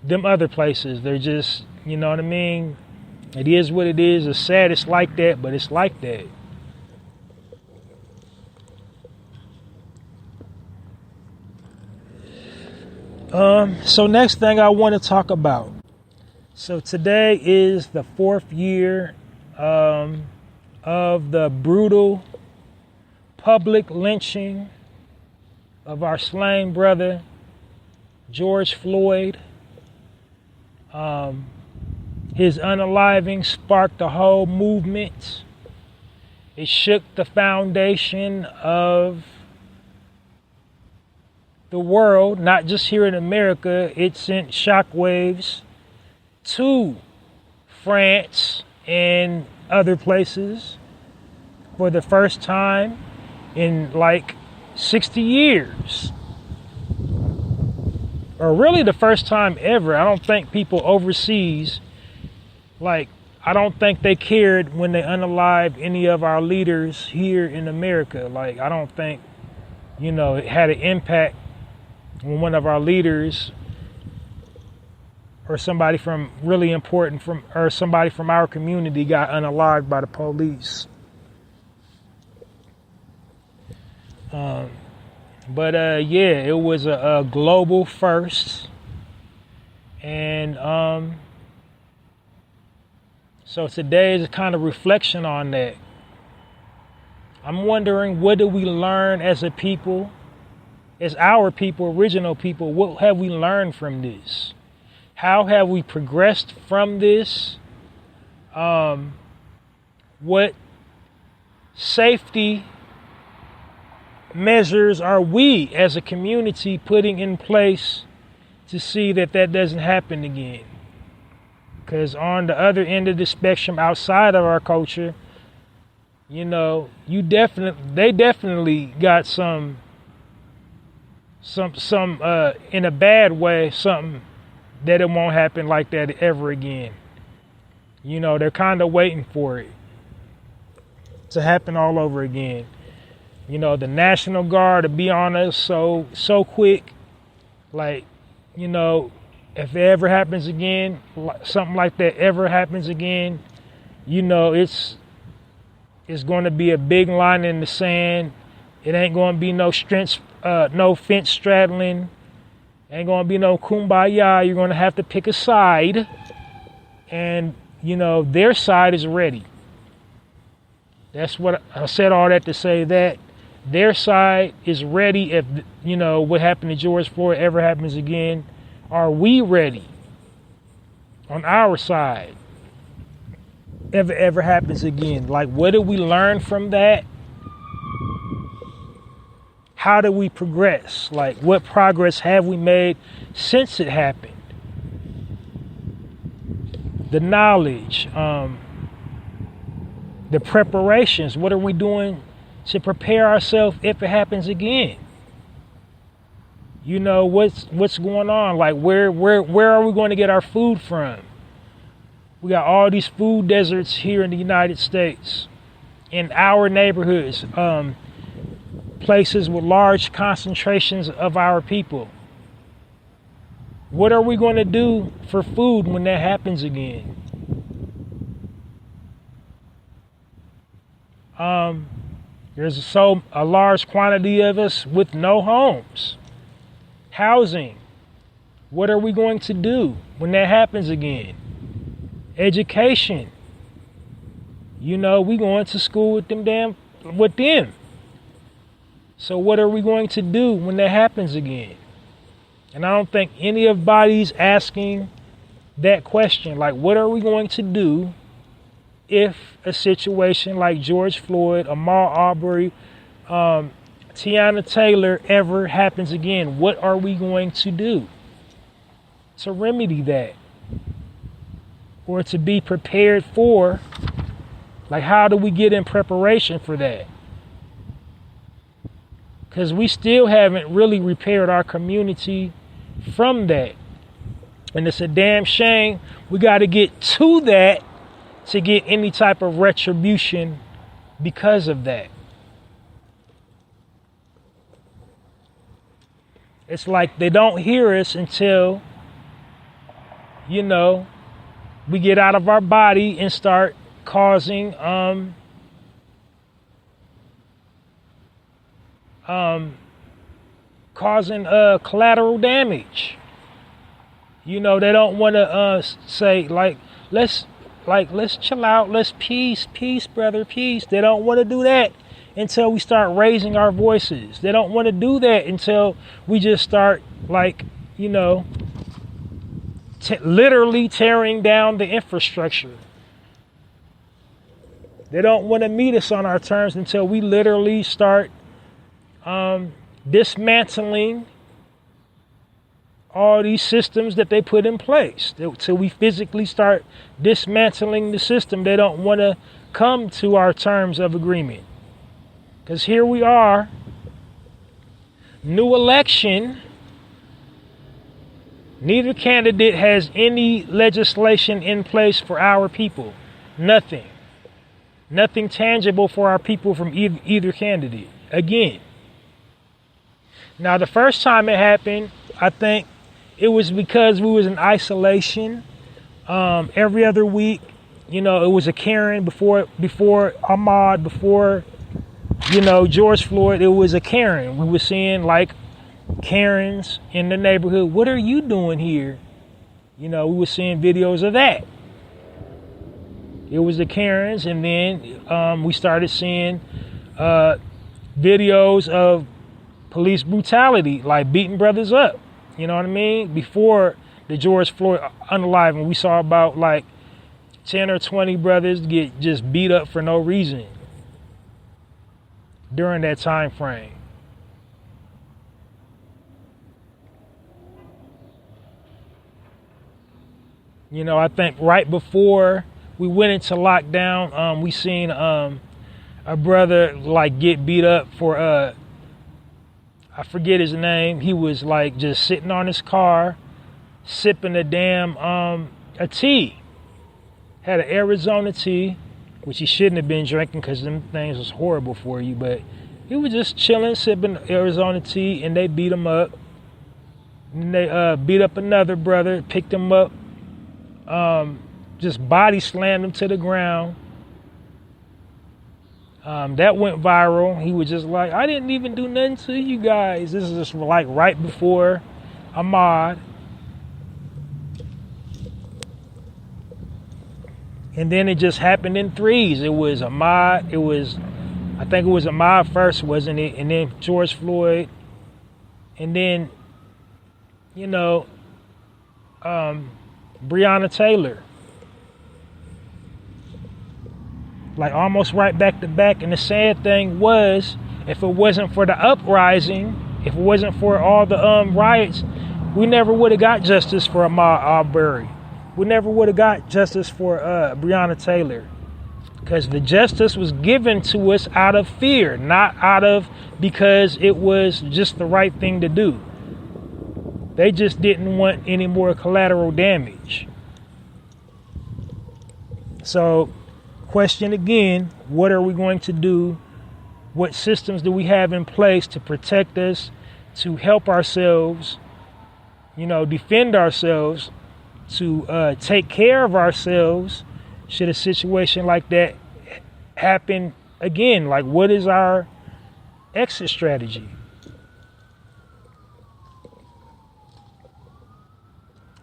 them other places. They're just, you know what I mean? It is what it is. It's sad it's like that, but it's like that. So next thing I want to talk about. So today is the 4th year of the brutal public lynching of our slain brother, George Floyd. His unaliving sparked a whole movement. It shook the foundation of the world, not just here in America. It sent shockwaves to France and other places for the first time in 60 years. Or really the first time ever. I don't think people overseas, I don't think they cared when they unalived any of our leaders here in America. I don't think, it had an impact when one of our leaders or somebody from really important or somebody from our community got unalived by the police. It was a global first. And so today is a kind of reflection on that. I'm wondering, what do we learn as a people, as our people, original people? What have we learned from this? How have we progressed from this? What safety measures are we as a community putting in place to see that doesn't happen again? Because on the other end of the spectrum, outside of our culture, they definitely got some in a bad way, something that it won't happen like that ever again. They're kind of waiting for it to happen all over again. The National Guard to be on us so quick. Like, you know, if it ever happens again, something like that ever happens again, you know, it's going to be a big line in the sand. It ain't going to be no fence straddling. Ain't going to be no kumbaya. You're going to have to pick a side. And, you know, their side is ready. That's what I said, all that to say that their side is ready. If, you know, what happened to George Floyd ever happens again, are we ready on our side? If it ever happens again, like, what did we learn from that? How do we progress? Like, what progress have we made since it happened? The knowledge, the preparations. What are we doing to prepare ourselves if it happens again? You know, what's going on? Like, where are we going to get our food from? We got all these food deserts here in the United States, in our neighborhoods, places with large concentrations of our people. What are we going to do for food when that happens again? There's a large quantity of us with no homes. Housing. What are we going to do when that happens again? Education. You know, we going to school with them. So what are we going to do when that happens again? And I don't think anybody's asking that question. Like, what are we going to do if a situation like George Floyd, Ahmaud Arbery, Tiana Taylor ever happens again? What are we going to do to remedy that? Or to be prepared for? Like, how do we get in preparation for that? Because we still haven't really repaired our community from that. And it's a damn shame we got to get to that to get any type of retribution because of that. It's like they don't hear us until, you know, we get out of our body and start causing collateral damage. You know, they don't want to say let's chill out, let's peace, brother, peace. They don't want to do that until we start raising our voices. They don't want to do that until we just start, literally tearing down the infrastructure. They don't want to meet us on our terms until we literally start dismantling all these systems that they put in place. Till we physically start dismantling the system. They don't want to come to our terms of agreement. Because here we are, new election. Neither candidate has any legislation in place for our people. Nothing. Nothing tangible for our people from either candidate. Again. Now, the first time it happened, I think it was because we was in isolation. Every other week, it was a Karen before Ahmaud, before, George Floyd, it was a Karen. We were seeing Karens in the neighborhood. What are you doing here? We were seeing videos of that. It was the Karens, and then we started seeing videos of police brutality, like beating brothers up. You know what I mean? Before the George Floyd unaliving, we saw about 10 or 20 brothers get just beat up for no reason during that time frame. I think right before we went into lockdown, we seen a brother get beat up for I forget his name. He was just sitting on his car, sipping a damn a tea. Had an Arizona tea, which he shouldn't have been drinking because them things was horrible for you. But he was just chilling, sipping Arizona tea, and they beat him up. And they beat up another brother, picked him up, just body slammed him to the ground. That went viral. He was just like, I didn't even do nothing to you guys. This is just like right before Ahmaud. And then it just happened in threes. It was Ahmaud. I think it was Ahmaud first, wasn't it? And then George Floyd. And then, Breonna Taylor. Like almost right back to back. And the sad thing was, if it wasn't for the uprising, if it wasn't for all the riots, we never would have got justice for Ahmaud Arbery. We never would have got justice for Breonna Taylor. Because the justice was given to us out of fear, not because it was just the right thing to do. They just didn't want any more collateral damage. So, question again, what are we going to do? What systems do we have in place to protect us, to help ourselves, defend ourselves, to take care of ourselves should a situation like that happen again? Like, what is our exit strategy?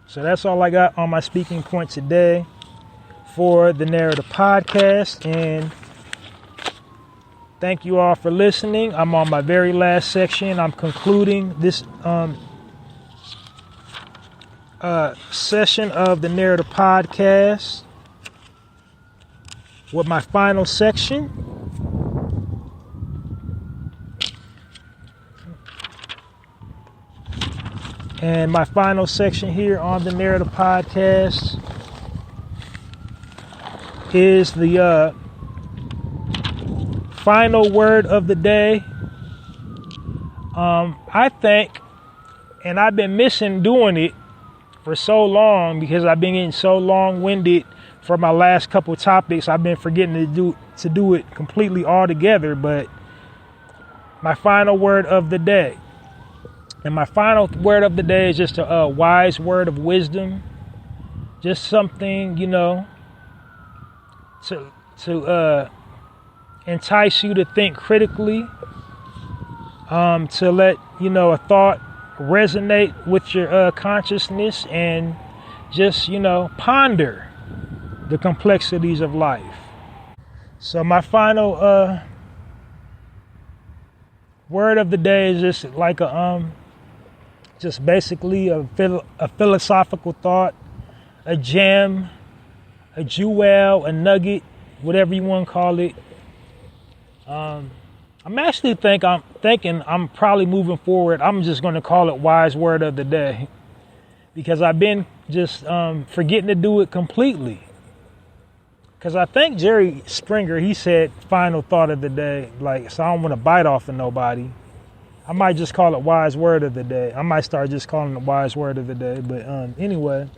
So that's all I got on my speaking point today for the Narrative Podcast. And thank you all for listening. I'm on my very last section. I'm concluding this session of the Narrative Podcast with my final section. And my final section here on the Narrative Podcast is the final word of the day. I think, and I've been missing doing it for so long because I've been getting so long-winded for my last couple topics. I've been forgetting to do it completely all together. But my final word of the day. And my final word of the day is just a wise word of wisdom. Just something, to entice you to think critically. To let, a thought resonate with your consciousness and just, ponder the complexities of life. So my final word of the day is just like just basically a philosophical thought, a gem, a jewel, a nugget, whatever you want to call it. I'm actually thinking I'm probably moving forward. I'm just going to call it wise word of the day because I've been just forgetting to do it completely. Because I think Jerry Springer, he said final thought of the day, so I don't want to bite off of nobody. I might just call it wise word of the day. I might start just calling it wise word of the day. But anyway,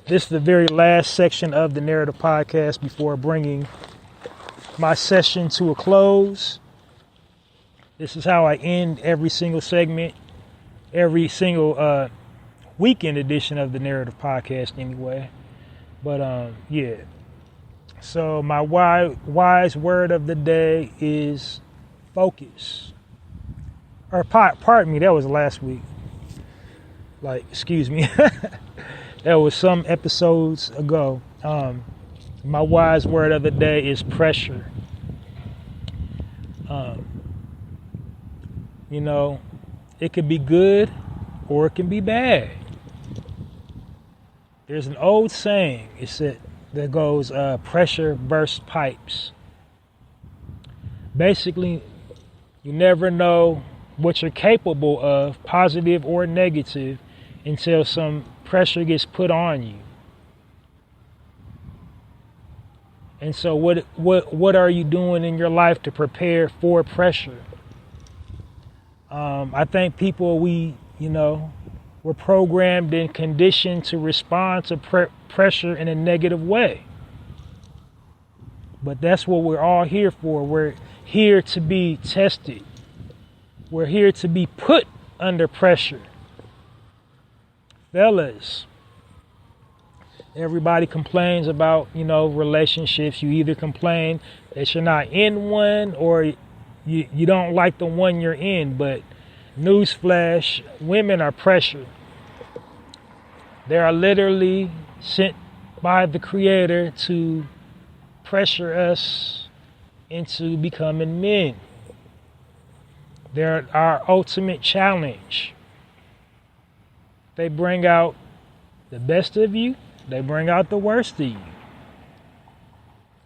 this is the very last section of the Narrative Podcast before bringing my session to a close. This is how I end every single segment, every single weekend edition of the Narrative Podcast anyway. But yeah. So my wise word of the day is focus. Or pardon me, that was last week. Excuse me. That was some episodes ago. My wise word of the day is pressure. It could be good or it can be bad. There's an old saying, that goes, pressure bursts pipes. Basically, you never know what you're capable of, positive or negative, until some pressure gets put on you. And so what are you doing in your life to prepare for pressure? I think people, we're programmed and conditioned to respond to pressure in a negative way. But that's what we're all here for. We're here to be tested. We're here to be put under pressure. Fellas, everybody complains about, relationships. You either complain that you're not in one or you don't like the one you're in. But newsflash, women are pressured. They are literally sent by the Creator to pressure us into becoming men. They're our ultimate challenge. They bring out the best of you. They bring out the worst of you.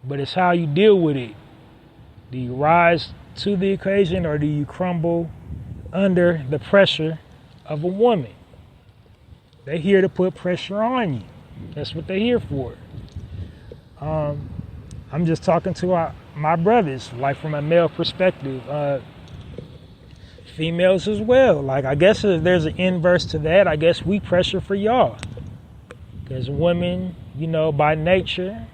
But it's how you deal with it. Do you rise to the occasion or do you crumble under the pressure of a woman? They're here to put pressure on you. That's what they're here for. I'm just talking to my brothers, like from a male perspective. Females as well. Like, I guess if there's an inverse to that, I guess we pressure for y'all. Because women, by nature,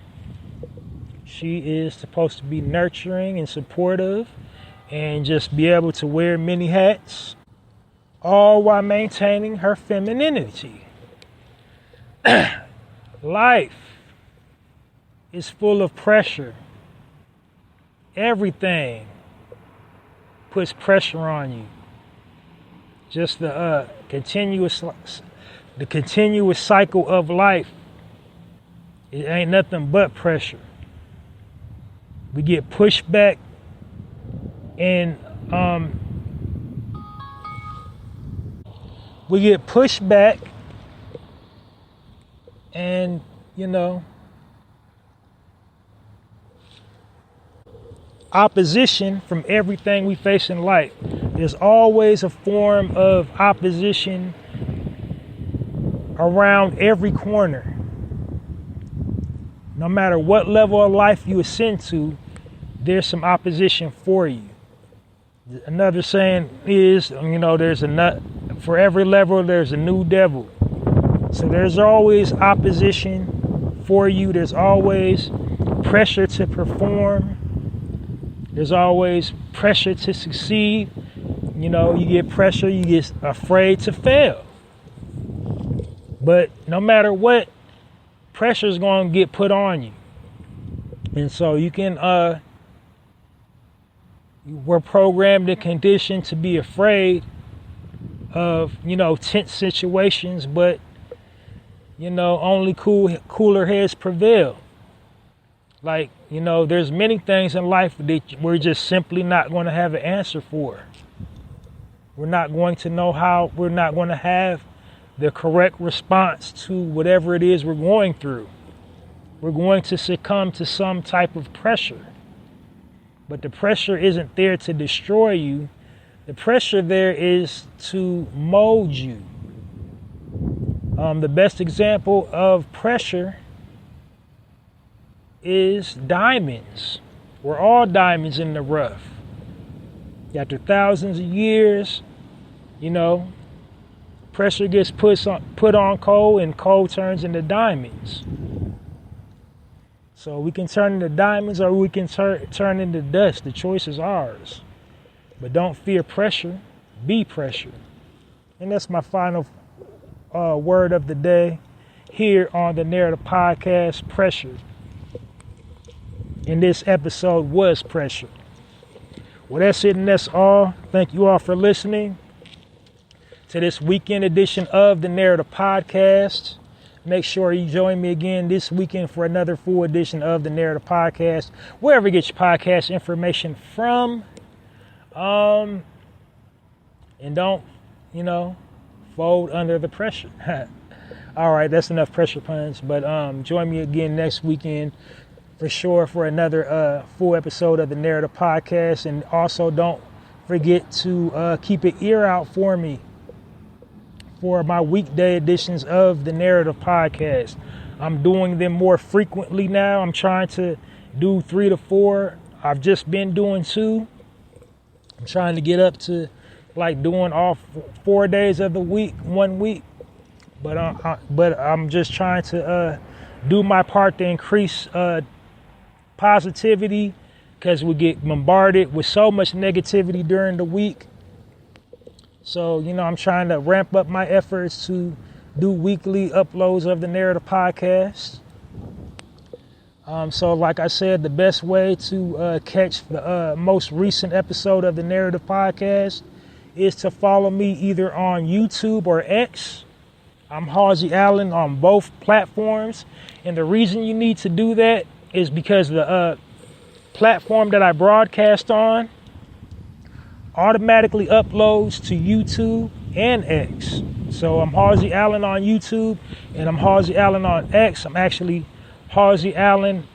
she is supposed to be nurturing and supportive and just be able to wear many hats, all while maintaining her femininity. Life is full of pressure. Everything puts pressure on you. Just the continuous cycle of life. It ain't nothing but pressure. We get pushed back and opposition from everything we face in life. There's always a form of opposition around every corner. No matter what level of life you ascend to, there's some opposition for you. Another saying is, there's a nut for every level, there's a new devil. So there's always opposition for you. There's always pressure to perform. There's always pressure to succeed. You get pressure, you get afraid to fail. But no matter what, pressure is going to get put on you. And so you can, we're programmed and conditioned to be afraid of, tense situations, but, only cooler heads prevail. Like, there's many things in life that we're just simply not going to have an answer for. We're not going to know how, we're not going to have the correct response to whatever it is we're going through. We're going to succumb to some type of pressure. But the pressure isn't there to destroy you. The pressure there is to mold you. The best example of pressure is diamonds. We're all diamonds in the rough. After thousands of years, pressure gets put on coal and coal turns into diamonds. So we can turn into diamonds or we can turn into dust. The choice is ours. But don't fear pressure, be pressure. And that's my final word of the day here on the Narrative Podcast, pressure. And this episode was pressure. Well, that's it and that's all. Thank you all for listening to this weekend edition of the Narrative Podcast. Make sure you join me again this weekend for another full edition of the Narrative Podcast, wherever you get your podcast information from. And don't, fold under the pressure. All right, that's enough pressure puns. But join me again next weekend for sure for another full episode of the Narrative Podcast. And also don't forget to keep an ear out for me for my weekday editions of the Narrative Podcast. I'm doing them more frequently now. I'm trying to do 3 to 4. I've just been doing 2. I'm trying to get up to doing all 4 days of the week, 1 week. But I'm just trying to do my part to increase positivity, because we get bombarded with so much negativity during the week. So, I'm trying to ramp up my efforts to do weekly uploads of the Narrative Podcast. So like I said, the best way to catch the most recent episode of the Narrative Podcast is to follow me either on YouTube or X. I'm Halsey Allen on both platforms. And the reason you need to do that is because the platform that I broadcast on automatically uploads to YouTube and X. So I'm Halsey Allen on YouTube and I'm Halsey Allen on X. I'm actually Halsey Allen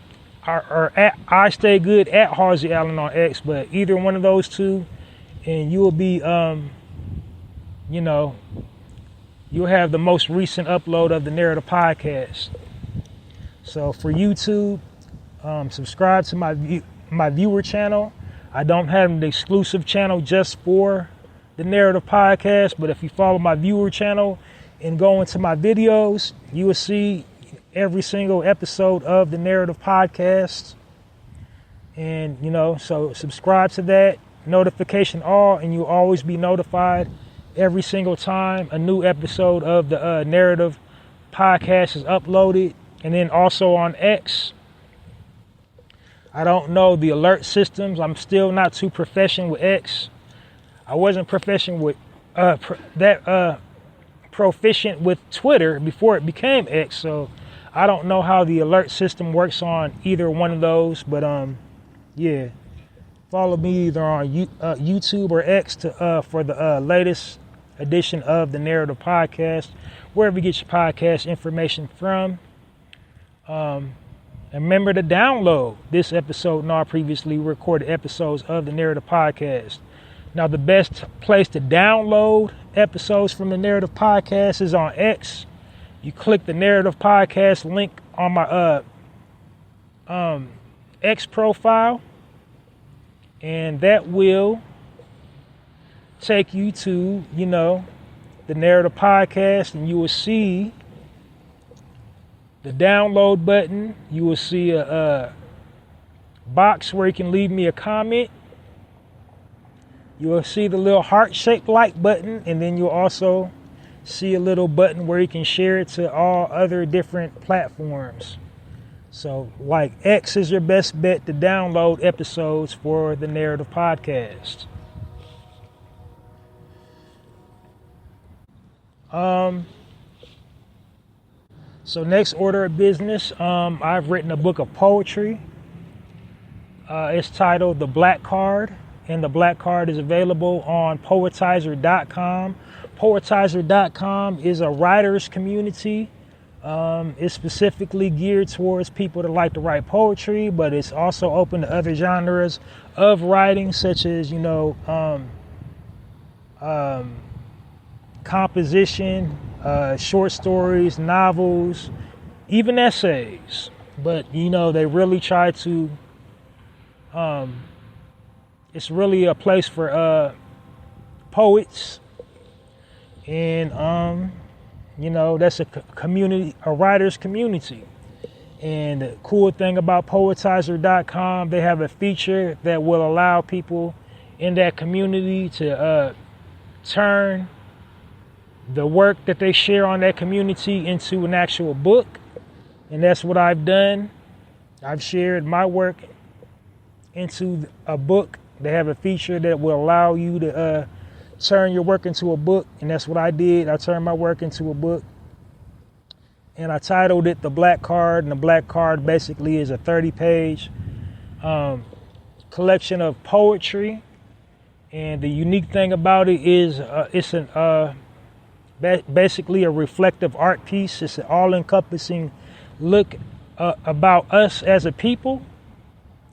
or at I Stay Good at Halsey Allen on X, but either one of those two, and you will be, you'll have the most recent upload of the Narrative Podcast. So for YouTube, subscribe to my viewer channel. I don't have an exclusive channel just for the Narrative Podcast, but if you follow my viewer channel and go into my videos, you will see every single episode of the Narrative Podcast. And, so subscribe to that, notification all, and you'll always be notified every single time a new episode of the Narrative Podcast is uploaded. And then also on X, I don't know the alert systems. I'm still not too proficient with X. I wasn't proficient with proficient with Twitter before it became X, so I don't know how the alert system works on either one of those. But yeah, follow me either on YouTube or X for the latest edition of the Narrative Podcast, wherever you get your podcast information from. And remember to download this episode and all previously recorded episodes of the Narrative Podcast. Now, the best place to download episodes from the Narrative Podcast is on X. You click the Narrative Podcast link on my X profile, and that will take you to, the Narrative Podcast, and you will see the download button. You will see a box where you can leave me a comment. You will see the little heart-shaped like button, and then you'll also see a little button where you can share it to all other different platforms. So, like, X is your best bet to download episodes for the Narrative Podcast. So next order of business, I've written a book of poetry. It's titled The Black Card, and The Black Card is available on poetizer.com. Poetizer.com is a writer's community. It's specifically geared towards people that like to write poetry, but it's also open to other genres of writing, such as, composition, short stories, novels, even essays. But, they really try to, it's really a place for poets. And, that's a community, a writer's community. And the cool thing about poetizer.com, they have a feature that will allow people in that community to turn the work that they share on that community into an actual book. And that's what I've done. I've shared my work into a book. They have a feature that will allow you to turn your work into a book. And that's what I did. I turned my work into a book. And I titled it The Black Card. And The Black Card basically is a 30-page collection of poetry. And the unique thing about it is it's basically a reflective art piece. It's an all-encompassing look about us as a people.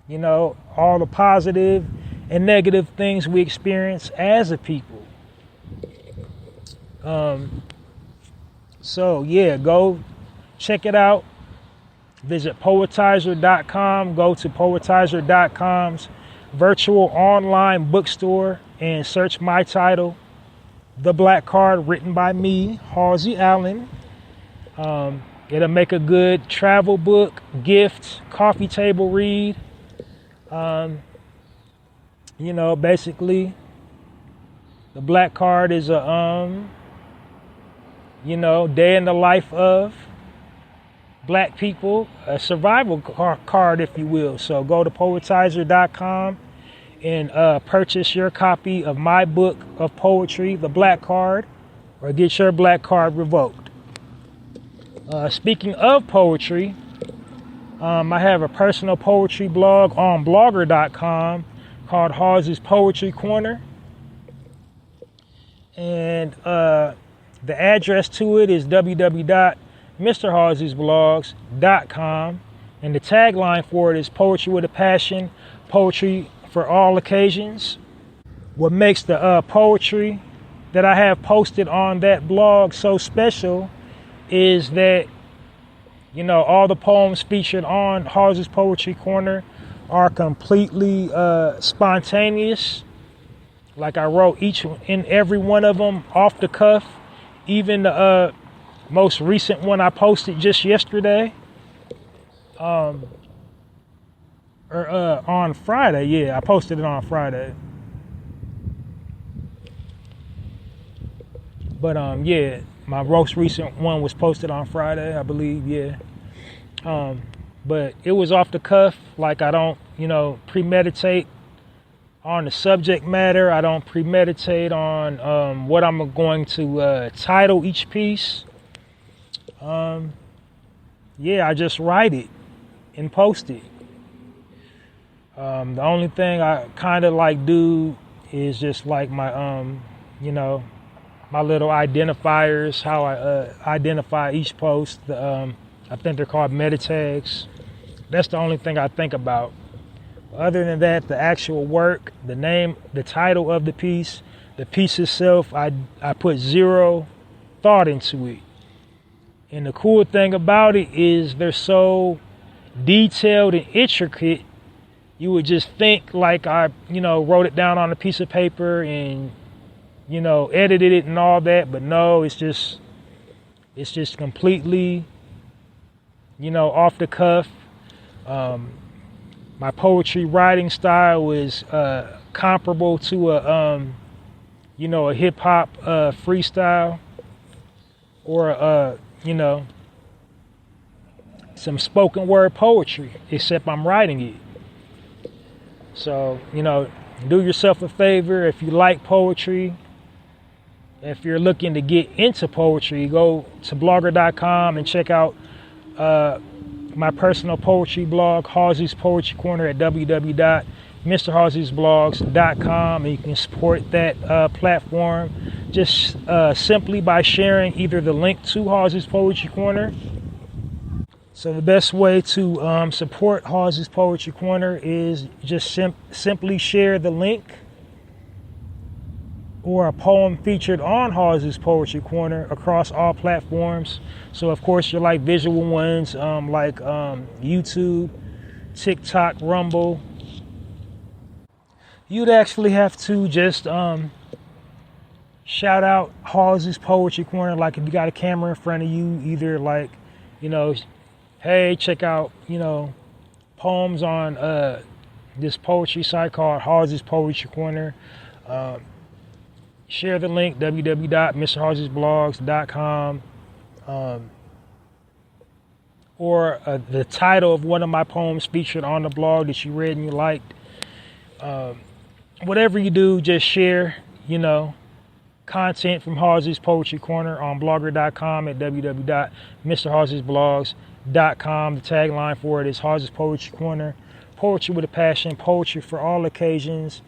All the positive and negative things we experience as a people. So yeah, go check it out. Visit poetizer.com. Go to poetizer.com's virtual online bookstore and search my title, The Black Card, written by me, Halsey Allen. It'll make a good travel book, gift, coffee table read. Basically, The Black Card is a day in the life of Black people, a survival card, if you will. So go to poetizer.com and purchase your copy of my book of poetry, The Black Card, or get your black card revoked. Speaking of poetry, I have a personal poetry blog on blogger.com called hallziespoetrycorner. And the address to it is www.mrhallziesblogs.com. And the tagline for it is Poetry with a Passion, Poetry for All Occasions. What makes the poetry that I have posted on that blog so special is that, all the poems featured on Hallzies Poetry Corner are completely spontaneous. Like I wrote each and every one of them off the cuff. Even the most recent one I posted just yesterday. On Friday. Yeah, I posted it on Friday. But yeah, my most recent one was posted on Friday, I believe. Yeah. But it was off the cuff. Like I don't, premeditate on the subject matter. I don't premeditate on what I'm going to title each piece. Yeah, I just write it and post it. The only thing I kind of do is just like my my little identifiers, how I identify each post. I think they're called meta tags. That's the only thing I think about. Other than that, the actual work, the name, the title of the piece itself, I put zero thought into it. And the cool thing about it is they're so detailed and intricate, you would just think like I, wrote it down on a piece of paper and, edited it and all that. But no, it's just completely, off the cuff. My poetry writing style is comparable to a hip hop freestyle or some spoken word poetry, except I'm writing it. So, do yourself a favor if you like poetry. If you're looking to get into poetry, go to blogger.com and check out my personal poetry blog, Hallzies Poetry Corner, at www.mrhallziesblogs.com. And you can support that platform just simply by sharing either the link to Hallzies Poetry Corner. So the best way to support Hallzies Poetry Corner is just simply share the link or a poem featured on Hallzies Poetry Corner across all platforms. So of course you like visual ones like YouTube, TikTok, Rumble. You'd actually have to just shout out Hallzies Poetry Corner. Like if you got a camera in front of you, either like, hey, check out, poems on this poetry site called Hallzies Poetry Corner. Share the link, www.mrhallziesblogs.com, or the title of one of my poems featured on the blog that you read and you liked. Whatever you do, just share, content from Hallzies Poetry Corner on blogger.com at www.mrhallziesblogs.com. The tagline for it is Hallzies Poetry Corner, Poetry with a Passion, Poetry for All Occasions.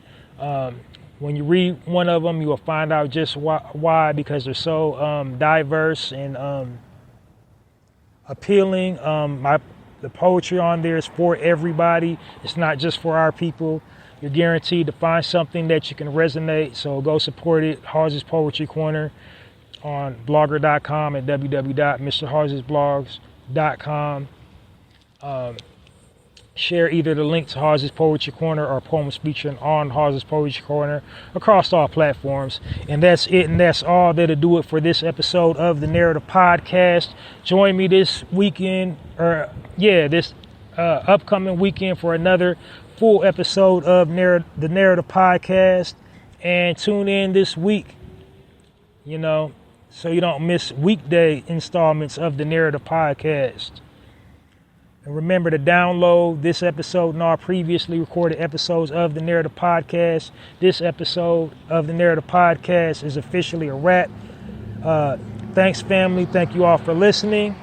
When you read one of them, you will find out just why, because they're so diverse and appealing. The poetry on there is for everybody. It's not just for our people. You're guaranteed to find something that you can resonate. So go support it. Hallzies Poetry Corner on blogger.com at www.mrhallziesblogs.com. Share either the link to Hallzies Poetry Corner or poems featuring on Hallzies Poetry Corner across all platforms. And that's it, and that's all that'll do it for this episode of the Narrative Podcast. Join me this weekend, this upcoming weekend for another full episode of the Narrative Podcast. And tune in this week. so you don't miss weekday installments of the Narrative Podcast. And remember to download this episode and all previously recorded episodes of the Narrative Podcast. This episode of the Narrative Podcast is officially a wrap. Thanks, family. Thank you all for listening.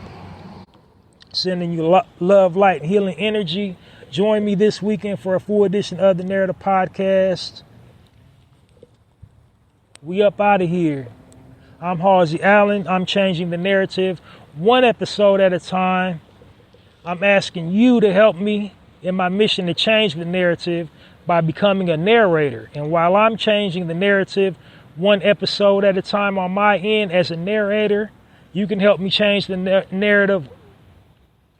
Sending you love, light, and healing energy. Join me this weekend for a full edition of the Narrative Podcast. We up out of here. I'm Halsey Allen. I'm changing the narrative one episode at a time. I'm asking you to help me in my mission to change the narrative by becoming a narrator. And while I'm changing the narrative one episode at a time on my end as a narrator, you can help me change the narrative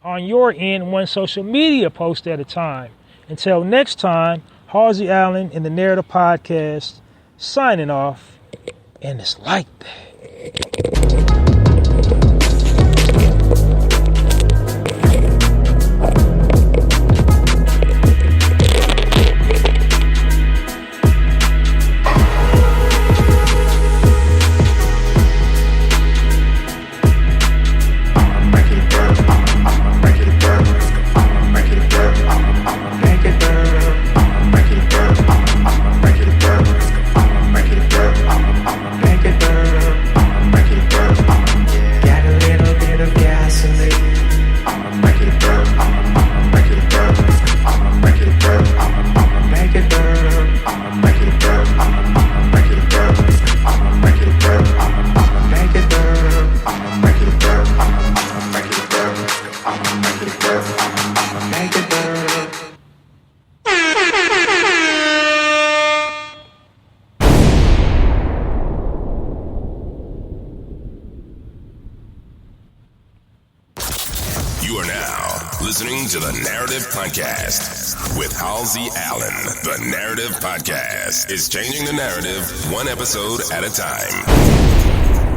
on your end one social media post at a time. Until next time, Halsey Allen in the Narrative Podcast, signing off. And it's like that. You are now listening to the Narrative Podcast with Halsey Allen. The Narrative Podcast is changing the narrative one episode at a time.